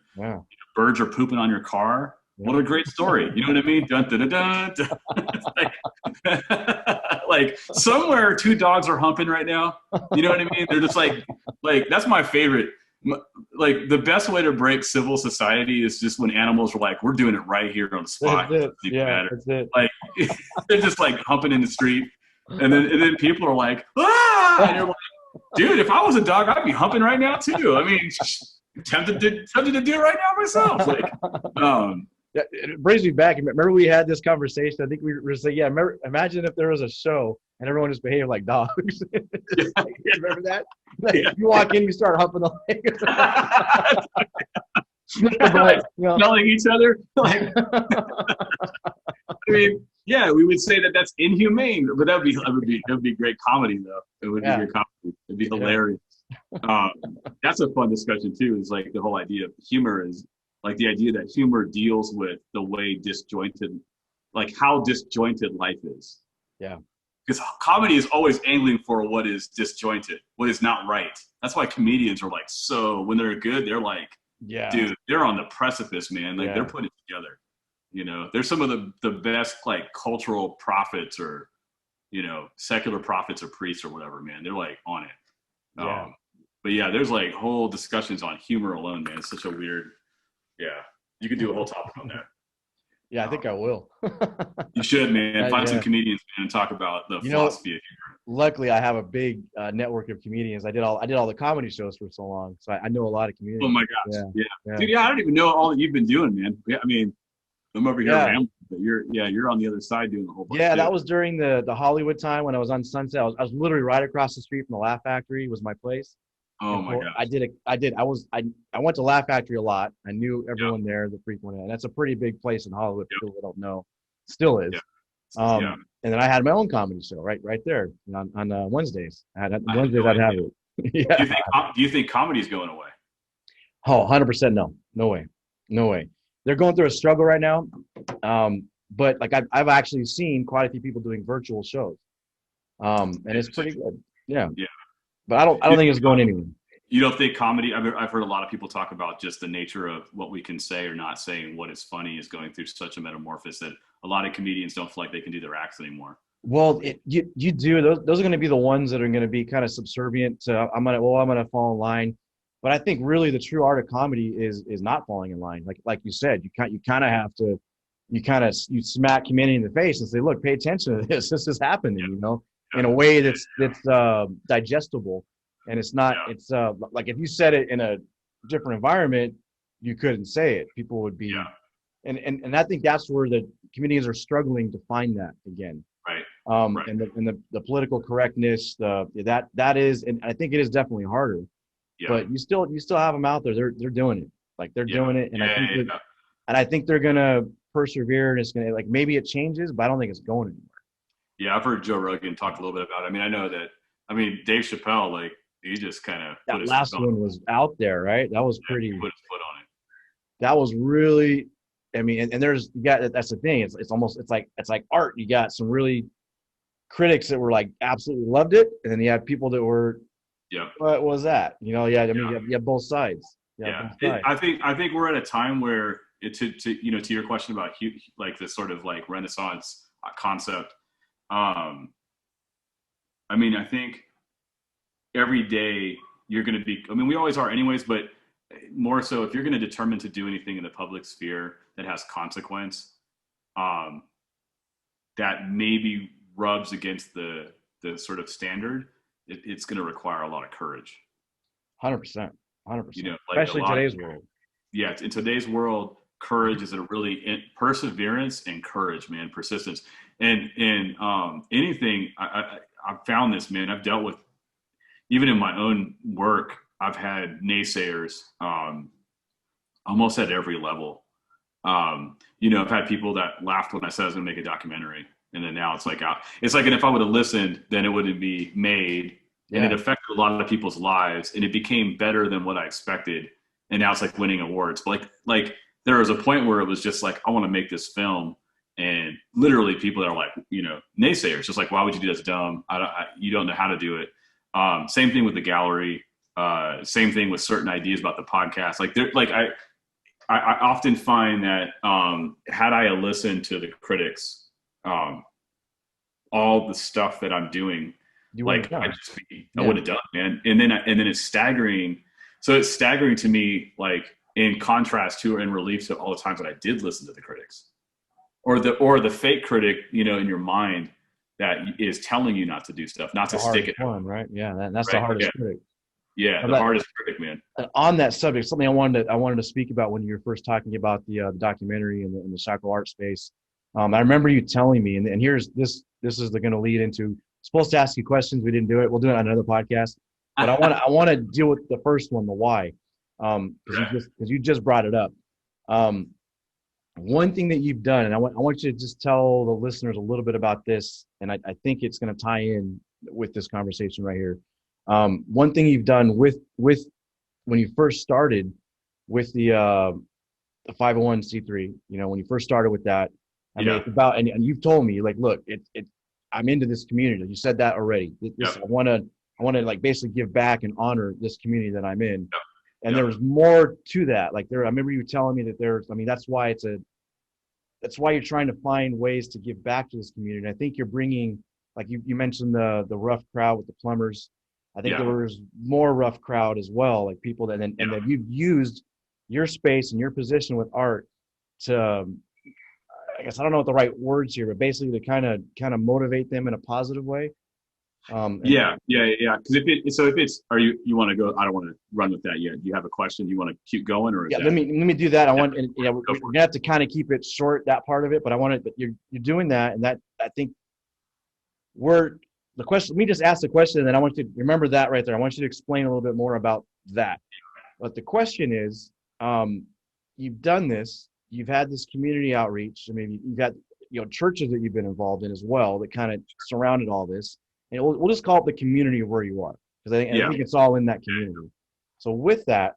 birds are pooping on your car. What a great story. You know what I mean? Dun, dun, dun, dun. Like somewhere two dogs are humping right now. You know what I mean? They're just like that's my favorite. Like, the best way to break civil society is just when animals are like, we're doing it right here on the spot. That's it. Like, they're just like humping in the street. And then people are like, ah! And you're like, dude, if I was a dog, I'd be humping right now too. I mean, tempted to do it right now myself. It brings me back. Remember we had this conversation. I think we were saying, imagine if there was a show and everyone just behaved like dogs. Remember that? You walk in, you start humping the leg. Smelling each other. I mean, we would say that that's inhumane, but it would be great comedy though. It would be great comedy. It'd be hilarious. That's a fun discussion too. Is like the whole idea of humor is like the idea that humor deals with the way how disjointed life is. Yeah. Because comedy is always angling for what is disjointed, what is not right. That's why comedians are like, so when they're good, they're like, dude, they're on the precipice, man. Like they're putting it together. They're some of the best like cultural prophets or, secular prophets or priests or whatever, man. They're like on it. But there's like whole discussions on humor alone, man. It's such a weird, you could do a whole topic on that. Yeah, I think I will. You should, man. Find some comedians, man, and talk about the philosophy of humor. Luckily, I have a big network of comedians. I did all the comedy shows for so long, so I know a lot of comedians. Oh my gosh, dude, I don't even know all that you've been doing, man. I mean, I'm over here rambling, but you're on the other side doing the whole bunch. That was during the Hollywood time when I was on Sunset. I was literally right across the street from the Laugh Factory. Was my place. Oh my gosh. I went to Laugh Factory a lot. I knew everyone there that frequented it. And that's a pretty big place in Hollywood. People that don't know, still is. And then I had my own comedy show right there on Wednesdays. Wednesdays I'd have it. Do you think comedy's going away? Oh, 100% no. No way. They're going through a struggle right now. But like I've actually seen quite a few people doing virtual shows, and it's pretty good. Yeah. Yeah. But I don't think it's going anywhere. You don't think comedy? I've heard a lot of people talk about just the nature of what we can say or not say, and what is funny is going through such a metamorphosis that a lot of comedians don't feel like they can do their acts anymore. Well, you do. Those are going to be the ones that are going to be kind of subservient to I'm gonna fall in line. But I think really the true art of comedy is not falling in line. Like you said, you kind of have to you smack humanity in the face and say, look, pay attention to this. This is happening, in a way that's digestible. And it's not, it's like if you said it in a different environment, you couldn't say it. People would be, and I think that's where the comedians are struggling to find that again. Right. Right. And the political correctness, that is, and I think it is definitely harder. Yeah. But you still have them out there. They're doing it. Like they're doing it, and I think they're gonna persevere, and it's gonna like maybe it changes, but I don't think it's going anywhere. Yeah, I've heard Joe Rogan talk a little bit about it. I mean, I know that. I mean, Dave Chappelle, like he just kind of that last one was out there, right? That was pretty. Put his foot on it. That was really. I mean, and there's that's the thing. It's almost it's like art. You got some really critics that were like absolutely loved it, and then you had people that were. Yeah. What was that? I mean, you have both sides. Yeah. I think we're at a time where to your question about like this sort of like Renaissance concept. I mean, I think every day you're going to be. I mean, we always are, anyways, but more so if you're going to determine to do anything in the public sphere that has consequence, that maybe rubs against the sort of standard. It's going to require a lot of courage. 100%. 100%. Especially in today's world. Yeah, in today's world, courage is a really perseverance and courage, man, persistence. And anything, I've found this, man. I've dealt with, even in my own work, I've had naysayers almost at every level. I've had people that laughed when I said I was going to make a documentary. And then now it's like, and if I would have listened, then it wouldn't be made. And it affected a lot of people's lives, and it became better than what I expected. And now it's like winning awards. But like there was a point where it was just like, I want to make this film, and literally people that are like, naysayers, just like, why would you do this? Dumb. You don't know how to do it. Same thing with the gallery. Same thing with certain ideas about the podcast. I often find that had I listened to the critics, all the stuff that I'm doing. I would have done, man. And then it's staggering. So it's staggering to me, like in contrast to or in relief to all the times that I did listen to the critics, or the fake critic, in your mind that is telling you not to do stuff, not to stick it. One, right? Yeah, that's the hardest critic. Yeah, the hardest critic, man. On that subject, something I wanted to speak about when you were first talking about the documentary and the Shockoe art space. I remember you telling me, and here's this is going to lead into. Supposed to ask you questions. We didn't do it. We'll do it on another podcast. But I want to deal with the first one, the why, because you just brought it up. One thing that you've done, and I want you to just tell the listeners a little bit about this, and I think it's going to tie in with this conversation right here. One thing you've done with when you first started with the 501c3, when you first started with that, I mean, it's about, and you've told me, like, look, I'm into this community. You said that already. I want to like basically give back and honor this community that I'm in. And there was more to that. Like I remember you telling me that that's why you're trying to find ways to give back to this community. And I think you're bringing, like you mentioned the rough crowd with the plumbers. I think there was more rough crowd as well, like people that, and that you've used your space and your position with art to, I guess I don't know what the right words here, but basically to kind of motivate them in a positive way. Because if it's, you want to go? I don't want to run with that yet. Do you have a question? Do you want to keep going, or let me do that. We're gonna have to kind of keep it short, that part of it. But but you're doing that, and that I think the question. Let me just ask the question, and then I want you to remember that right there. I want you to explain a little bit more about that. But the question is, you've done this. You've had this community outreach. I mean, you've got churches that you've been involved in as well that kind of surrounded all this. And we'll just call it the community of where you are, because I think it's all in that community. So with that,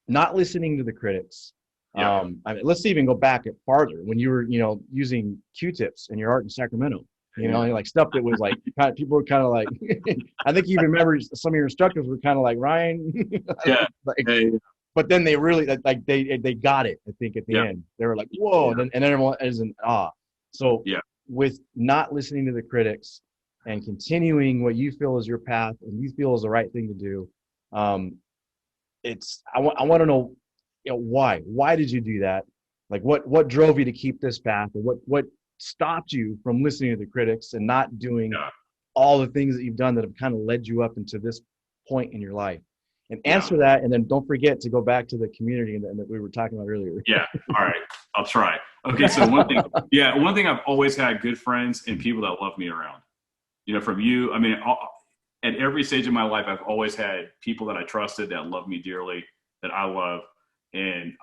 not listening to the critics, I mean, let's even go back farther when you were, using Q-tips in your art in Sacramento, like stuff that was like, people were kind of like, I think you remember some of your instructors were kind of like, Ryan, like, but then they really, like, they got it, I think, at the end. They were like, whoa, and everyone is in awe. So with not listening to the critics and continuing what you feel is your path and you feel is the right thing to do, I want to know, why did you do that? Like what drove you to keep this path, or what stopped you from listening to the critics and not doing all the things that you've done that have kind of led you up into this point in your life? And answer that, and then don't forget to go back to the community that we were talking about earlier. Yeah. All right. I'll try. Okay. So one thing I've always had good friends and people that love me around, from you. I mean, at every stage of my life, I've always had people that I trusted that love me dearly, that I love, and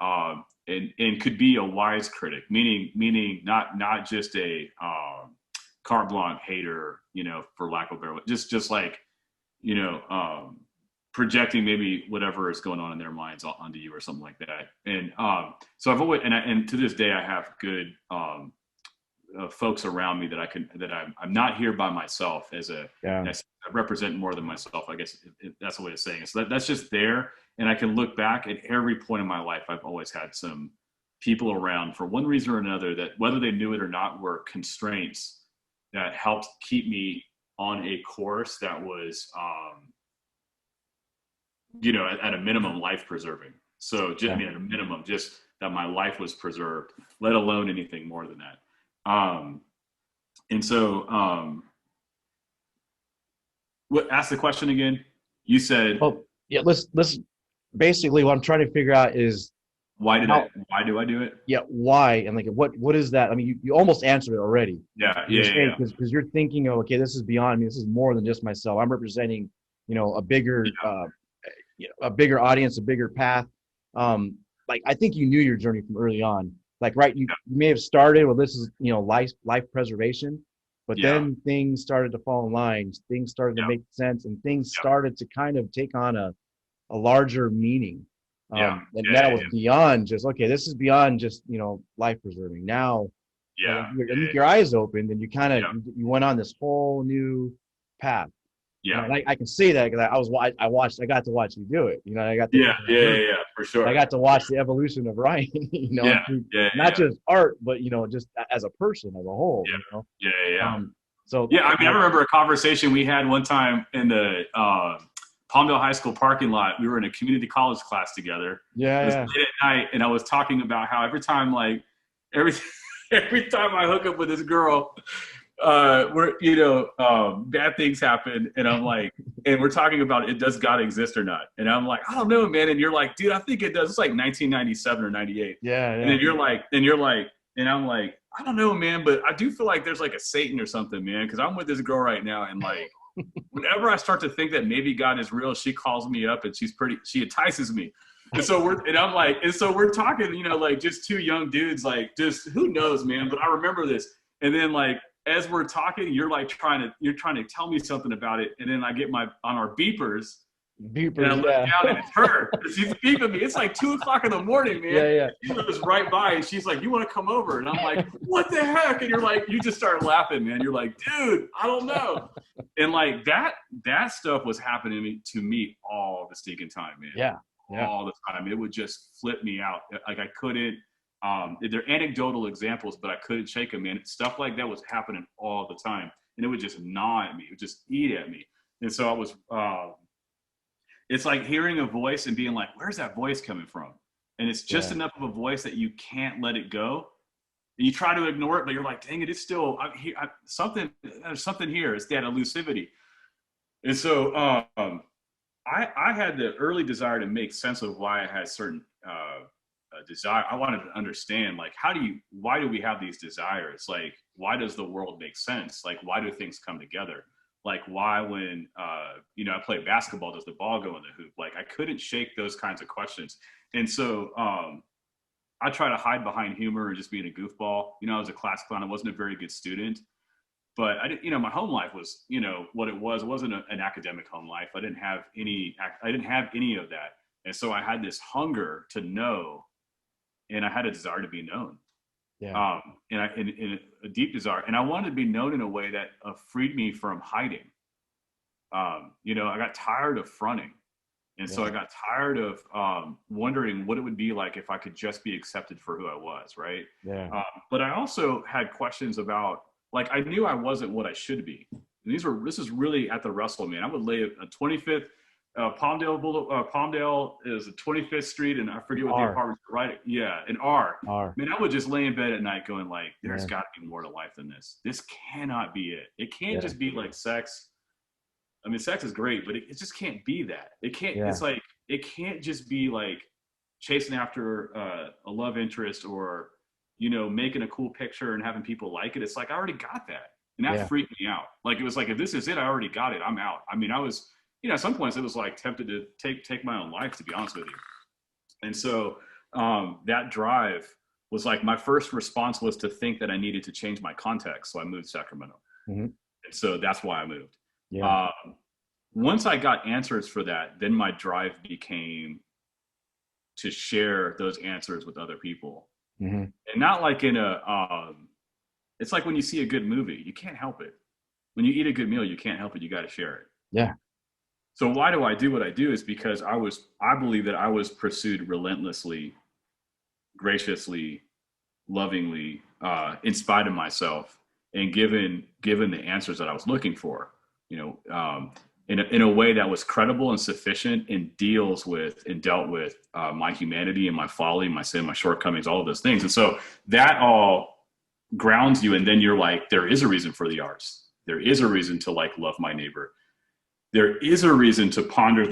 could be a wise critic, meaning not just a carte blanche hater, for lack of a better word, just like, projecting maybe whatever is going on in their minds onto you or something like that. And so I've always, and to this day, I have good folks around me that I'm not here by myself I represent more than myself, I guess, if that's the way of saying it. So that's just there. And I can look back at every point in my life. I've always had some people around for one reason or another that, whether they knew it or not, were constraints that helped keep me on a course that was, at a minimum, life preserving. So just, at a minimum, just that my life was preserved, let alone anything more than that. And so, ask the question again. You said, let's basically what I'm trying to figure out is why do I do it? Yeah. Why? And like, what is that? I mean, you almost answered it already. Because you're thinking, okay, this is beyond me. This is more than just myself. I'm representing, a bigger audience, a bigger path. Like, I think you knew your journey from early on. Like, right, you may have started with, this is, life preservation, but then things started to fall in line. Things started to make sense, and things started to kind of take on a larger meaning. And that was beyond just, okay, this is beyond just, life preserving. Now, I think your eyes opened, and you kind of, you went on this whole new path. I can say that because I got to watch you do it. I got to, for sure. I got to watch the evolution of Ryan. Not just art, but just as a person as a whole. I remember a conversation we had one time in the Palmdale High School parking lot. We were in a community college class together. It was late at night, and I was talking about how every time I hook up with this girl, bad things happen, and I'm like, and we're talking about, it, does God exist or not? And I'm like, I don't know, man. And you're like, dude, I think it does. It's like 1997 or 98. And then you're like, and I'm like, I don't know, man, but I do feel like there's like a Satan or something, man, because I'm with this girl right now, and like, whenever I start to think that maybe God is real, she calls me up and she entices me. And so we're talking, like just two young dudes, like, just who knows, man. But I remember this. And then, like, as we're talking, you're trying to tell me something about it. And then I get on our beepers, and I look down, and it's her. She's beeping me. It's like 2:00 in the morning, man. She was right by, and she's like, "You want to come over?" And I'm like, "What the heck?" And you're like, you just start laughing, man. You're like, "Dude, I don't know." And like that stuff was happening to me all the stinking time, man. All the time. It would just flip me out. Like, I couldn't. They're anecdotal examples, but I couldn't shake them, man. Stuff like that was happening all the time, and it would just gnaw at me. It would just eat at me. And so I was. It's like hearing a voice and being like, "Where's that voice coming from?" And it's just enough of a voice that you can't let it go. And you try to ignore it, but you're like, "Dang it, it's still something. There's something here. It's that elusivity." And so I had the early desire to make sense of why I had certain desire. I wanted to understand, like, why do we have these desires? Like, why does the world make sense? Like, why do things come together? Like, why, when, I play basketball, does the ball go in the hoop? Like, I couldn't shake those kinds of questions. And so I try to hide behind humor and just being a goofball. I was a class clown. I wasn't a very good student, but I didn't, my home life was, what it was. It wasn't an academic home life. I didn't have any of that. And so I had this hunger to know and I had a desire to be known. Yeah. In a deep desire, and I wanted to be known in a way that freed me from hiding. I got tired of fronting. And so I got tired of wondering what it would be like if I could just be accepted for who I was, right? Yeah. But I also had questions about, like, I knew I wasn't what I should be. And this is really at the wrestle, man. I would lay a 25th, Palmdale is a 25th Street, and I forget what the apartment's right. Yeah, an R. Man, I would just lay in bed at night going like, there's got to be more to life than this. This cannot be it. It can't just be like sex. I mean, sex is great, but it just can't be that. It can't. It's like, it can't just be like chasing after a love interest, or making a cool picture and having people like it. It's like, I already got that, and that freaked me out. Like, it was like, if this is it, I already got it. I'm out. I mean, I was, at some points it was like tempted to take my own life, to be honest with you. And so that drive was like, my first response was to think that I needed to change my context. So I moved to Sacramento, and so that's why I moved. Yeah. Once I got answers for that, then my drive became to share those answers with other people. And not like in it's like when you see a good movie, you can't help it. When you eat a good meal, you can't help it. You got to share it. Yeah. So why do I do what I do? Is because I believe that I was pursued relentlessly, graciously, lovingly, in spite of myself, and given the answers that I was looking for, in a way that was credible and sufficient, and dealt with my humanity and my folly, my sin, my shortcomings, all of those things. And so that all grounds you. And then you're like, there is a reason for the arts. There is a reason to like love my neighbor. There is a reason to ponder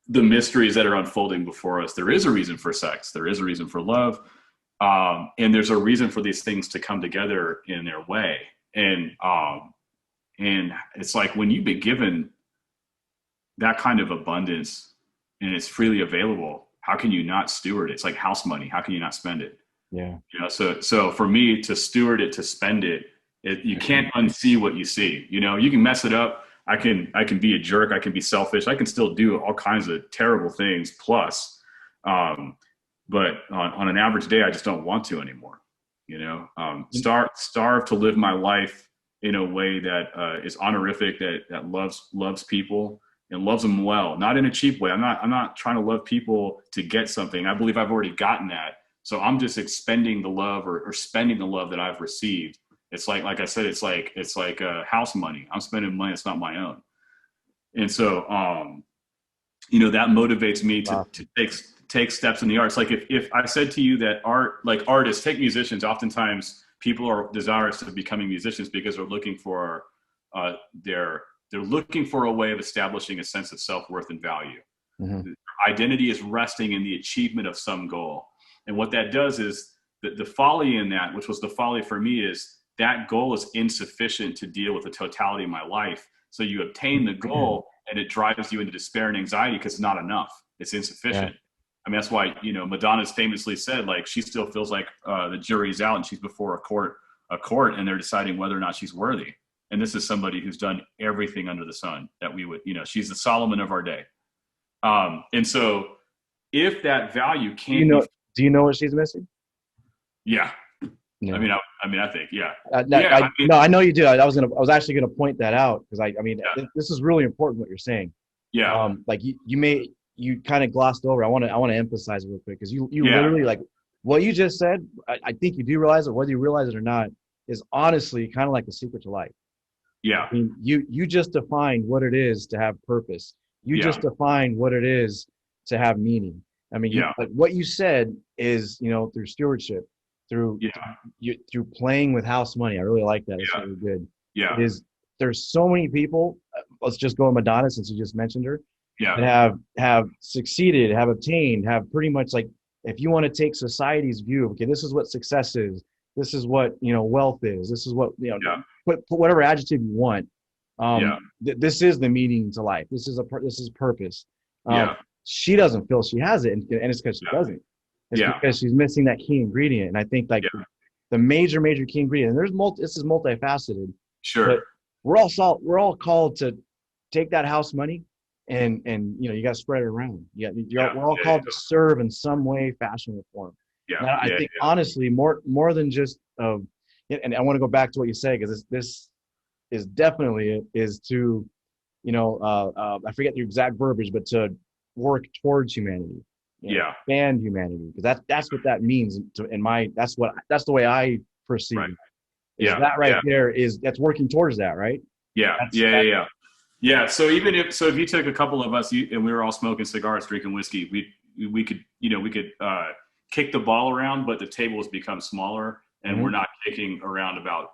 the mysteries that are unfolding before us. There is a reason for sex. There is a reason for love. And there's a reason for these things to come together in their way. And it's like, when you've been given that kind of abundance and it's freely available, how can you not steward it? It's like house money. How can you not spend it? Yeah. So for me to steward it, to spend it, you can't unsee what you see. You can mess it up. I can be a jerk. I can be selfish. I can still do all kinds of terrible things plus, but on an average day, I just don't want to anymore. Starve to live my life in a way that is honorific, that loves people and loves them well, not in a cheap way. I'm not trying to love people to get something. I believe I've already gotten that. So I'm just expending the love or spending the love that I've received. It's like I said, it's like house money. I'm spending money that's not my own. And so, that motivates me to take steps in the arts. Like if I said to you that artists, take musicians, oftentimes people are desirous of becoming musicians because they're looking for they're looking for a way of establishing a sense of self-worth and value. Identity is resting in the achievement of some goal. And what that does is the folly in that, which was the folly for me, is that goal is insufficient to deal with the totality of my life. So you obtain the goal and it drives you into despair and anxiety because it's not enough. It's insufficient. Yeah. I mean, that's why, Madonna's famously said, like, she still feels like the jury's out and she's before a court and they're deciding whether or not she's worthy. And this is somebody who's done everything under the sun that we would, she's the Solomon of our day. And so if that value can't do you know what she's missing? Yeah. No. I think, yeah. I know you do. I was actually going to point that out because this is really important what you're saying. Yeah. Like you kind of glossed over. I want to emphasize it real quick because you literally, like, what you just said. I think you do realize it, whether you realize it or not, is honestly kind of like the secret to life. Yeah. I mean, you just defined what it is to have purpose. You just defined what it is to have meaning. I mean, but what you said is, through stewardship, through playing with house money. I really like that. It's really good. Yeah. There's so many people. Let's just go with Madonna since you just mentioned her. Yeah. That have succeeded, have obtained, have pretty much, like, if you want to take society's view, okay, this is what success is. This is what wealth is. This is what put whatever adjective you want. This is the meaning to life. This is purpose. She doesn't feel she has it, and it's because she doesn't. It's because she's missing that key ingredient. And I think the major key ingredient. And this is multifaceted. Sure. But we're all called to take that house money and you got to spread it around. We're all called to serve in some way, fashion, or form. Yeah. Now, I think honestly, more than just and I want to go back to what you say, because this is definitely is to, I forget the exact verbiage, but to work towards humanity, expand humanity, because that's what that means that's the way I perceive Right. it. Is that right there that's working towards that, right? Yeah. Yeah. So if you took a couple of us and we were all smoking cigars, drinking whiskey, we could kick the ball around, but the tables become smaller, and we're not kicking around about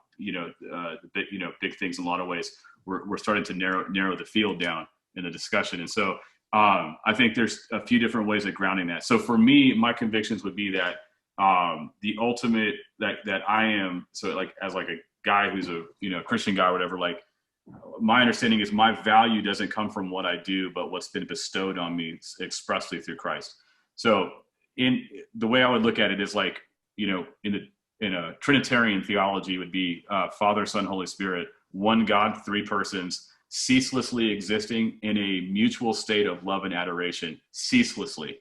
big things in a lot of ways. We're starting to narrow the field down in the discussion, and so I think there's a few different ways of grounding that. So for me, my convictions would be that the ultimate that I am, so like as like a guy who's a Christian guy or whatever, like my understanding is my value doesn't come from what I do, but what's been bestowed on me expressly through Christ. So in the way I would look at it is like, in a Trinitarian theology would be Father, Son, Holy Spirit, one God, three persons, ceaselessly existing in a mutual state of love and adoration, ceaselessly.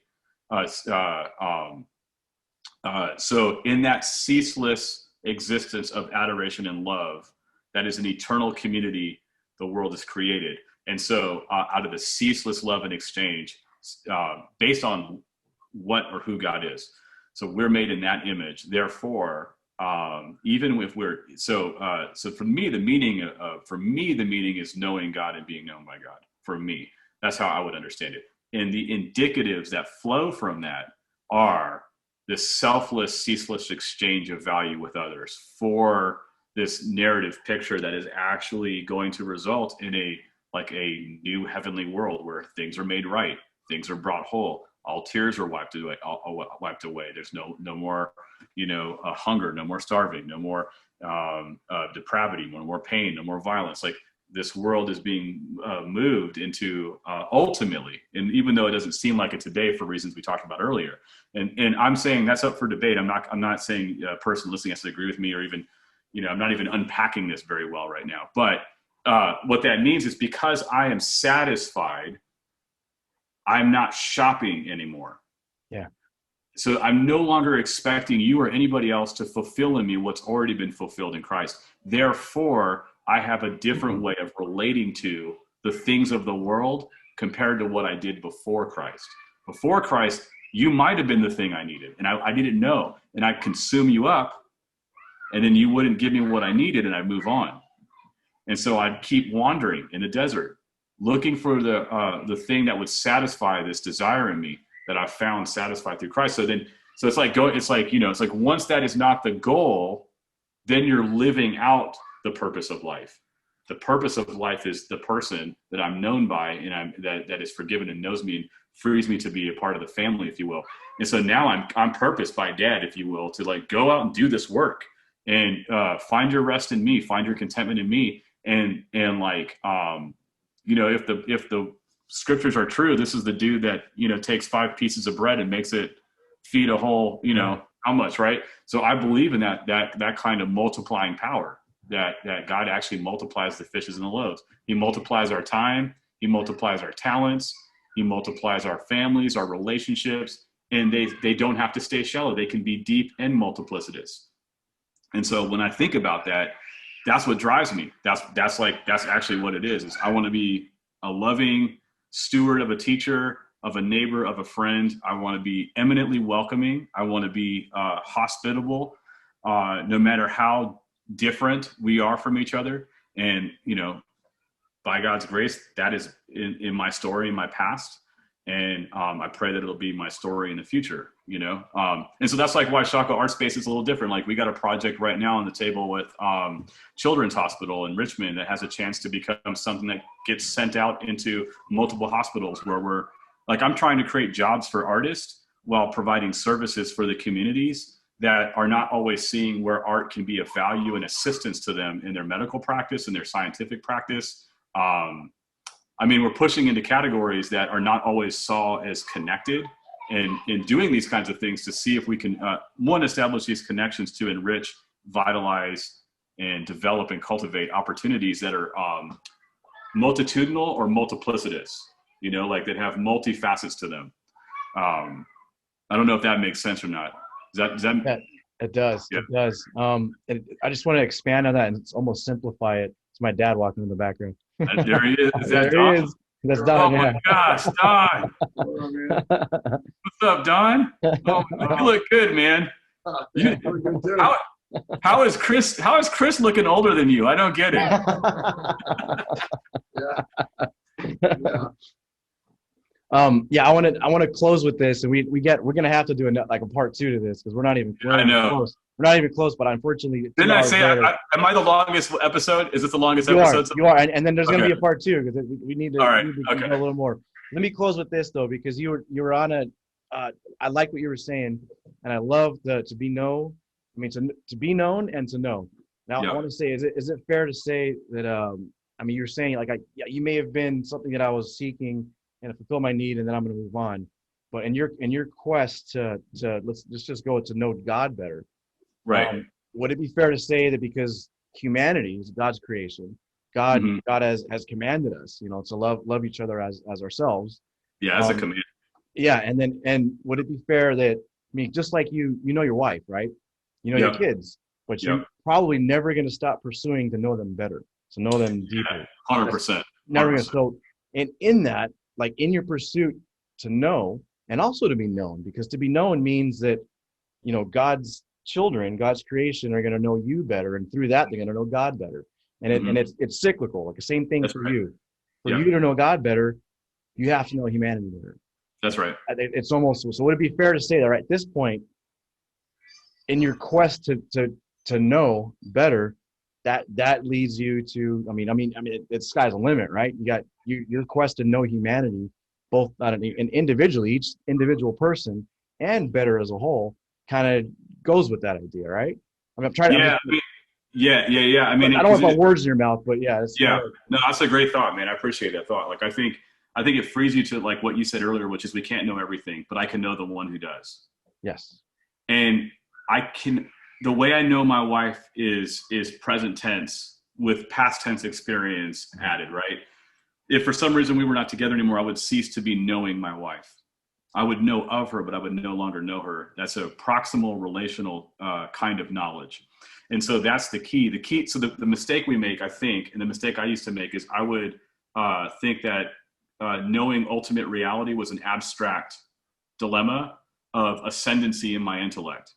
So in that ceaseless existence of adoration and love, that is an eternal community the world is created. And so out of the ceaseless love and exchange, based on what or who God is. So we're made in that image. Therefore, even if so for me, the meaning is knowing God and being known by God. For me, that's how I would understand it. And the indicatives that flow from that are this selfless, ceaseless exchange of value with others for this narrative picture that is actually going to result in a new heavenly world where things are made right, things are brought whole, all tears are wiped away. There's no more, hunger, no more starving, no more depravity, no more pain, no more violence. Like this world is being moved into ultimately, and even though it doesn't seem like it today for reasons we talked about earlier, and I'm saying that's up for debate. I'm not saying a person listening has to agree with me, or even, I'm not even unpacking this very well right now. But what that means is because I am satisfied, I'm not shopping anymore. Yeah. So I'm no longer expecting you or anybody else to fulfill in me what's already been fulfilled in Christ. Therefore, I have a different way of relating to the things of the world compared to what I did before Christ. Before Christ, you might have been the thing I needed, and I didn't know, and I'd consume you up, and then you wouldn't give me what I needed, and I'd move on. And so I'd keep wandering in the desert, looking for the thing that would satisfy this desire in me that I found satisfied through Christ. So it's like once that is not the goal, then you're living out the purpose of life. The purpose of life is the person that I'm known by, and that is forgiven and knows me and frees me to be a part of the family, if you will. And so now I'm purposed by Dad, if you will, to like go out and do this work and find your rest in me, find your contentment in me, and like if the scriptures are true, this is the dude that takes 5 pieces of bread and makes it feed a whole how much, right? So I believe in that kind of multiplying power. That God actually multiplies the fishes and the loaves. He multiplies our time. He multiplies our talents. He multiplies our families, our relationships, and they don't have to stay shallow. They can be deep and multiplicitous. And so when I think about that, that's what drives me. That's actually what it is I want to be a loving steward of a teacher, of a neighbor, of a friend. I want to be eminently welcoming. I want to be hospitable, no matter how different we are from each other. And by God's grace, that is in my story, in my past, and I pray that it'll be my story in the future. And so that's like why Shockoe Art Space is a little different. Like we got a project right now on the table with Children's Hospital in Richmond that has a chance to become something that gets sent out into multiple hospitals, where I'm trying to create jobs for artists while providing services for the communities that are not always seeing where art can be of value and assistance to them in their medical practice and their scientific practice. We're pushing into categories that are not always saw as connected, and in doing these kinds of things to see if we can, establish these connections to enrich, vitalize, and develop and cultivate opportunities that are multitudinal or multiplicitous, that have multifacets to them. I don't know if that makes sense or not. Yeah, it does. Yeah. It does. I just want to expand on that and almost simplify it. It's my dad walking in the background. There he is. Is that There he Don? is. That's Don. Oh my gosh, Don. What's up, Don? Oh, you look good, man. You, how is Chris? How is Chris looking older than you? I don't get it. Yeah. I want to close with this, and we're gonna have to do a part 2 to this because we're not even close. We're not even close, but unfortunately, didn't I say? Am I the longest episode? Is this the longest episode? You are, and then there's gonna be a part 2 because we need to, right. go a little more. Let me close with this though, because you were on a. I like what you were saying, and I love to be known. I mean, to be known and to know. Now, I want to say, is it fair to say that? I mean, you're saying like you may have been something that I was seeking and fulfill my need, and then I'm going to move on. But in your quest to let's just go to know God better, right? Would it be fair to say that because humanity is God's creation, God has commanded us, to love each other as ourselves? Yeah, as a command. Yeah, and would it be fair that, I mean, just like you know your wife, right? You know your kids, but you're probably never going to stop pursuing to know them better, to know them deeper. 100%. Never going to. So, and in that, like in your pursuit to know and also to be known, because to be known means that, God's children, God's creation are going to know you better. And through that, they're going to know God better. And it's cyclical, like the same thing. That's for right. You. For you to know God better, you have to know humanity better. That's right. It's almost, so would it be fair to say that right at this point, in your quest to know better, that leads you to, I mean, it's sky's the limit, right? You got your quest to know humanity, both and individually, each individual person, and better as a whole, kind of goes with that idea, right? I mean, I'm trying to. Yeah. I mean, I don't want to put words in your mouth, but yeah. No, that's a great thought, man. I appreciate that thought. Like, I think it frees you to, like what you said earlier, which is we can't know everything, but I can know the one who does. Yes. And the way I know my wife is present tense with past tense experience added, right? If for some reason we were not together anymore, I would cease to be knowing my wife. I would know of her, but I would no longer know her. That's a proximal relational kind of knowledge. And so that's the key. So the mistake we make, I think, and the mistake I used to make, is I would think that knowing ultimate reality was an abstract dilemma of ascendancy in my intellect.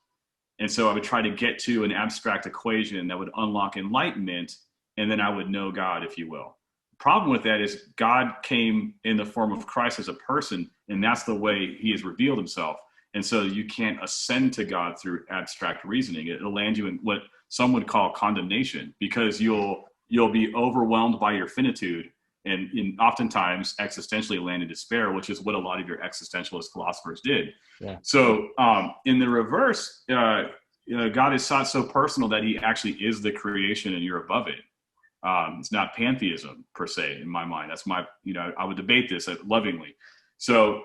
And so I would try to get to an abstract equation that would unlock enlightenment, and then I would know God, if you will. The problem with that is God came in the form of Christ as a person, and that's the way he has revealed himself. And so you can't ascend to God through abstract reasoning. It'll land you in what some would call condemnation, because you'll be overwhelmed by your finitude, and oftentimes existentially land in despair, which is what a lot of your existentialist philosophers did. Yeah. So in the reverse, God is not so personal that he actually is the creation and you're above it. It's not pantheism per se in my mind. That's my, I would debate this lovingly. So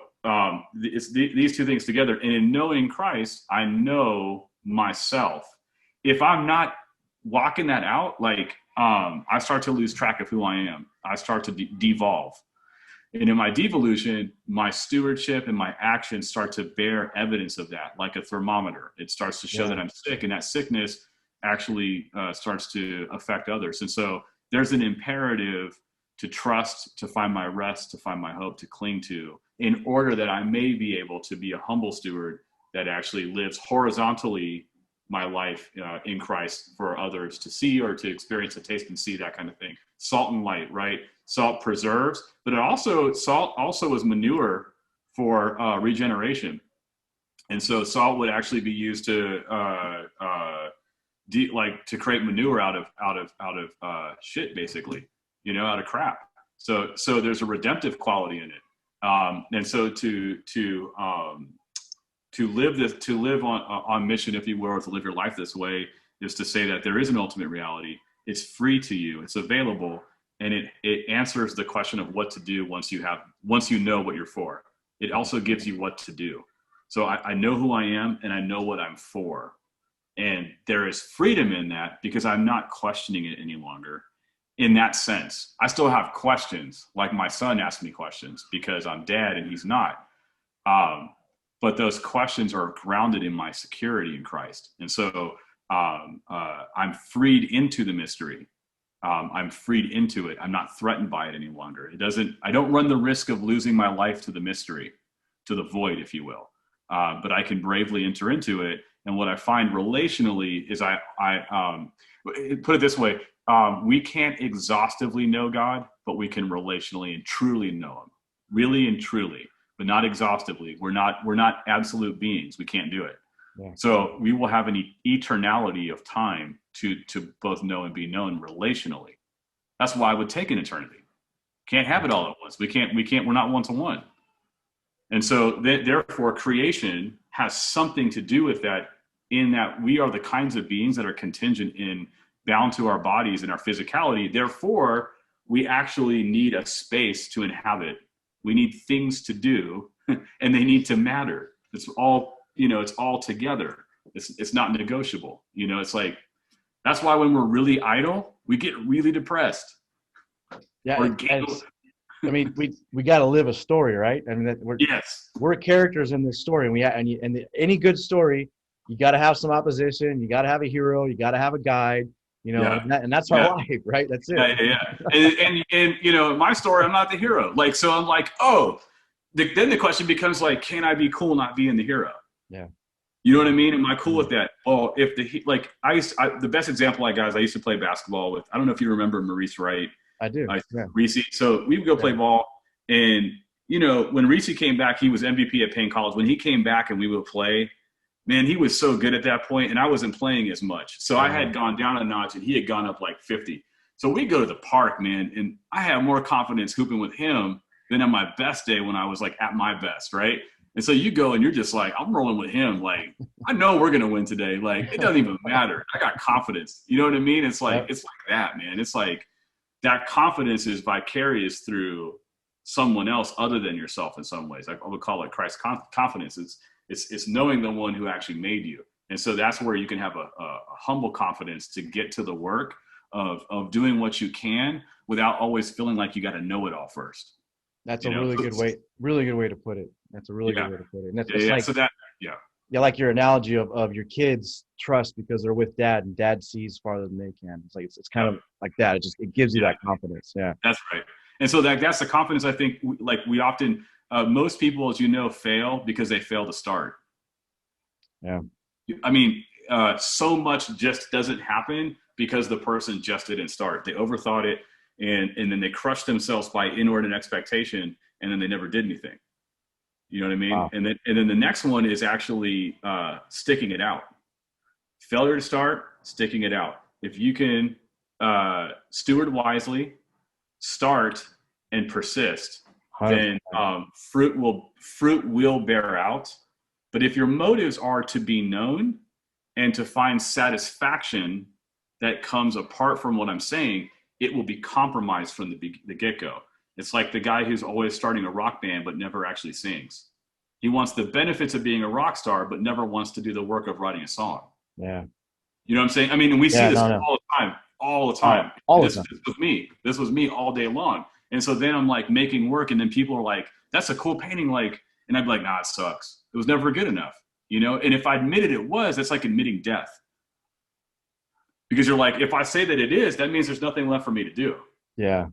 it's these two things together. And in knowing Christ, I know myself. If I'm not walking that out, like I start to lose track of who I am. I start to devolve. And in my devolution, my stewardship and my actions start to bear evidence of that, like a thermometer. It starts to show that I'm sick, and that sickness actually starts to affect others. And so there's an imperative to trust, to find my rest, to find my hope, to cling to, in order that I may be able to be a humble steward that actually lives horizontally my life in Christ for others to see, or to experience, to taste and see, that kind of thing. Salt and light, right? Salt preserves, but salt also is manure for regeneration. And so salt would actually be used to to create manure out of shit, basically, out of crap. So there's a redemptive quality in it. And so to live on mission, if you will, or to live your life this way, is to say that there is an ultimate reality. It's free to you. It's available. And it answers the question of what to do once you know what you're for. It also gives you what to do. So I know who I am, and I know what I'm for. And there is freedom in that, because I'm not questioning it any longer. In that sense, I still have questions, like my son asks me questions because I'm dad and he's not. but those questions are grounded in my security in Christ. And so I'm freed into the mystery. I'm freed into it. I'm not threatened by it any longer. I don't run the risk of losing my life to the mystery, to the void, if you will. But I can bravely enter into it. And what I find relationally is I put it this way. We can't exhaustively know God, but we can relationally and truly know him, really and truly, but not exhaustively. We're not absolute beings. We can't do it. Yeah. So we will have an eternality of time to both know and be known relationally. That's why it would take an eternity. Can't have it all at once. We're not one-to-one. And so therefore creation has something to do with that, in that we are the kinds of beings that are contingent in, bound to our bodies and our physicality. Therefore, we actually need a space to inhabit. We need things to do, and they need to matter. It's all together. It's not negotiable. It's like, that's why when we're really idle, we get really depressed. Yeah. We got to live a story, right? I mean, we're characters in this story, and any good story, you got to have some opposition. You got to have a hero. You got to have a guide. And that's our life, right? That's it. Yeah. And my story, I'm not the hero. Like, so I'm like, then the question becomes like, can I be cool not being the hero? Yeah. You know what I mean? Am I cool with that? Well, if the best example I got is I used to play basketball with, I don't know if you remember Maurice Wright. I do. Reese. So we would go play ball, and when Reese came back, he was MVP at Payne College. When he came back and we would play, man, he was so good at that point, and I wasn't playing as much. So I had gone down a notch, and he had gone up like 50. So we go to the park, man, and I have more confidence hooping with him than on my best day when I was like at my best, right? And so you go and you're just like, I'm rolling with him. Like, I know we're going to win today. Like, it doesn't even matter. I got confidence. You know what I mean? It's like that, man. It's like that confidence is vicarious through someone else other than yourself in some ways. I would call it Christ's confidence. It's knowing the one who actually made you. And so that's where you can have a humble confidence to get to the work of doing what you can without always feeling like you got to know it all first. That's a really good way to put it. That's a really good way to put it. And it's like your analogy of your kids trust because they're with dad, and dad sees farther than they can. It's like it's kind of like that. It gives you that confidence. Yeah, that's right. And so that's the confidence. I think we often most people, as you know, fail because they fail to start. Yeah, I mean, so much just doesn't happen because the person just didn't start. They overthought it, and then they crushed themselves by inordinate expectation, and then they never did anything. You know what I mean? Wow. And then the next one is actually sticking it out. Failure to start, sticking it out. If you can steward wisely, start, and persist, 100%. Then fruit will bear out. But if your motives are to be known and to find satisfaction that comes apart from what I'm saying, it will be compromised from the get-go. It's like the guy who's always starting a rock band but never actually sings. He wants the benefits of being a rock star but never wants to do the work of writing a song. Yeah. You know what I'm saying? I mean, and we see this all the time. This was me all day long. And so then I'm like making work, and then people are like, that's a cool painting. Like, and I'd be like, nah, it sucks. It was never good enough. And if I admitted it was, that's like admitting death. Because you're like, if I say that it is, that means there's nothing left for me to do. Yeah.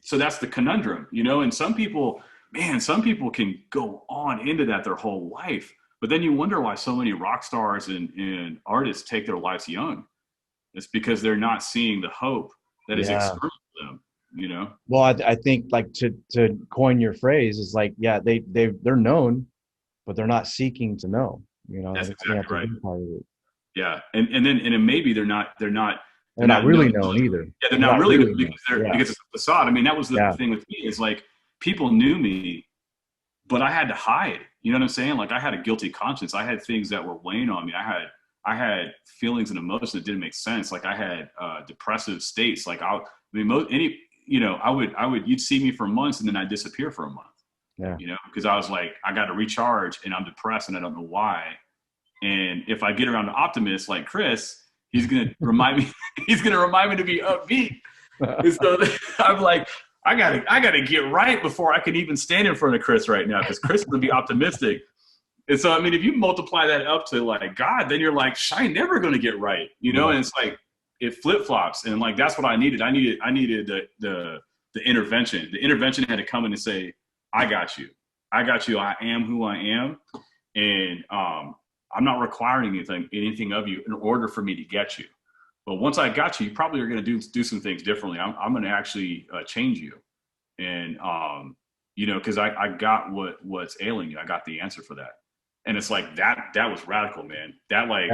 So that's the conundrum, and some people can go on into that their whole life, but then you wonder why so many rock stars and artists take their lives young. It's because they're not seeing the hope that is external to them, Well, I think like to coin your phrase is like, they're known, but they're not seeking to know, That's exactly right. Part of it. Yeah. And then maybe they're not really known either. Yeah, they're not really known because it's a facade. I mean, that was the thing with me is like people knew me, but I had to hide. You know what I'm saying? Like I had a guilty conscience. I had things that were weighing on me. I had feelings and emotions that didn't make sense. Like I had depressive states. Like you'd see me for months and then I'd disappear for a month. Yeah. Because I was like, I got to recharge and I'm depressed and I don't know why. And if I get around an optimist like Chris, he's going to remind me, to be upbeat. And so I'm like, I gotta get right before I can even stand in front of Chris right now. Because Chris would be optimistic. And so, I mean, if you multiply that up to like God, then you're like, I ain't never going to get right, you know? And it's like, it flip flops. And like, that's what I needed. I needed the intervention. The intervention had to come in and say, I got you. I got you. I am who I am. And I'm not requiring anything of you in order for me to get you. But once I got you, you probably are going to do some things differently. I'm going to actually change you. And, you know, because I got what's ailing you. I got the answer for that. And it's like, that was radical, man. That like,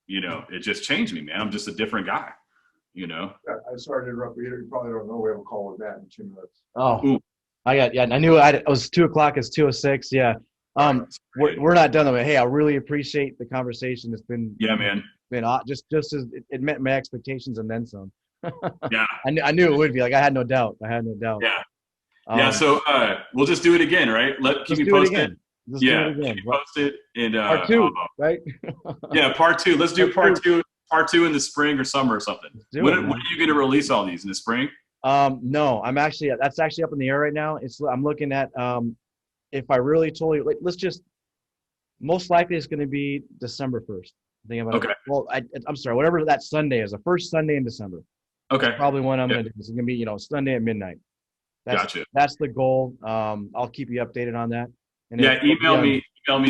you know, it just changed me, man. I'm just a different guy, you know? I started to interrupt you. You probably don't know. We have a call with that in 2 minutes. Oh, ooh. I knew it was 2:00. It's 2:06. Yeah. We're not done though. Hey, I really appreciate the conversation. It's been, man, been just as it met my expectations and then some. Yeah. I knew it would be. Like, I had no doubt. Yeah. So we'll just do it again, right? Keep me posted. Keep me posted. And part 2, right? Yeah, part 2. Let's do part 2 in the spring or summer or something. When are you going to release all these, in the spring? No, that's actually up in the air right now. I'm looking at if I really told you, like, let's just, most likely it's going to be December 1st. I think about it. Well, I'm sorry, whatever that Sunday is, the first Sunday in December. Okay. That's probably when I'm going to do. It's going to be, Sunday at midnight. Gotcha. That's the goal. I'll keep you updated on that. And email me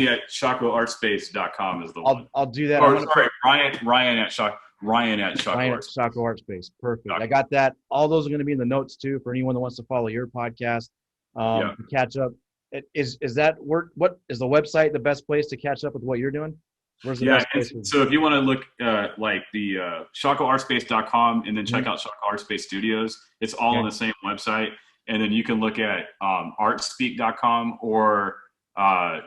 at shockoeartspace.com is the one. I'll do that. Or sorry, Ryan at Shockoe Artspace. Perfect. I got that. All those are going to be in the notes too for anyone that wants to follow your podcast. To catch up. Is that work? What is the website the best place to catch up with what you're doing? Where's the best place? So if you want to look like the shockoeartspace.com and then check out Shockoe Artspace Studios, it's all on the same website. And then you can look at artspeak.com or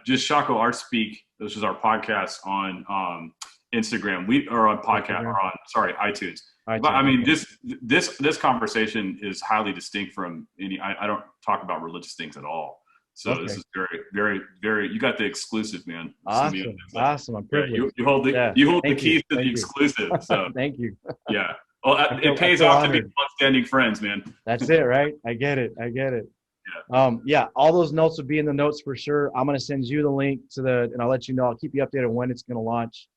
just Shockoe Artspeak, which is our podcast on Instagram. We are on podcast or on iTunes. But I mean, this conversation is highly distinct from any. I don't talk about religious things at all. So this is very, very, very. You got the exclusive, man. Awesome. I'm privileged. You hold the keys to the exclusive. So thank you. Yeah. Well, it pays off to be long-standing friends, man. That's it, right? I get it. Yeah. All those notes will be in the notes for sure. I'm gonna send you the link and I'll let you know. I'll keep you updated when it's gonna launch.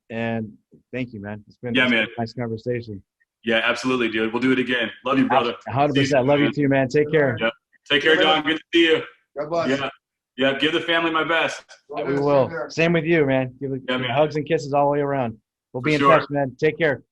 And thank you, man. It's been a nice conversation. Yeah, absolutely, dude. We'll do it again. Love you, brother. 100%. Love you too, man. Take care. Yeah. Take care, John. Good to see you. God bless. Yeah. Give the family my best. We will. Same with you, man. Give hugs and kisses all the way around. We'll be in touch, man. Take care.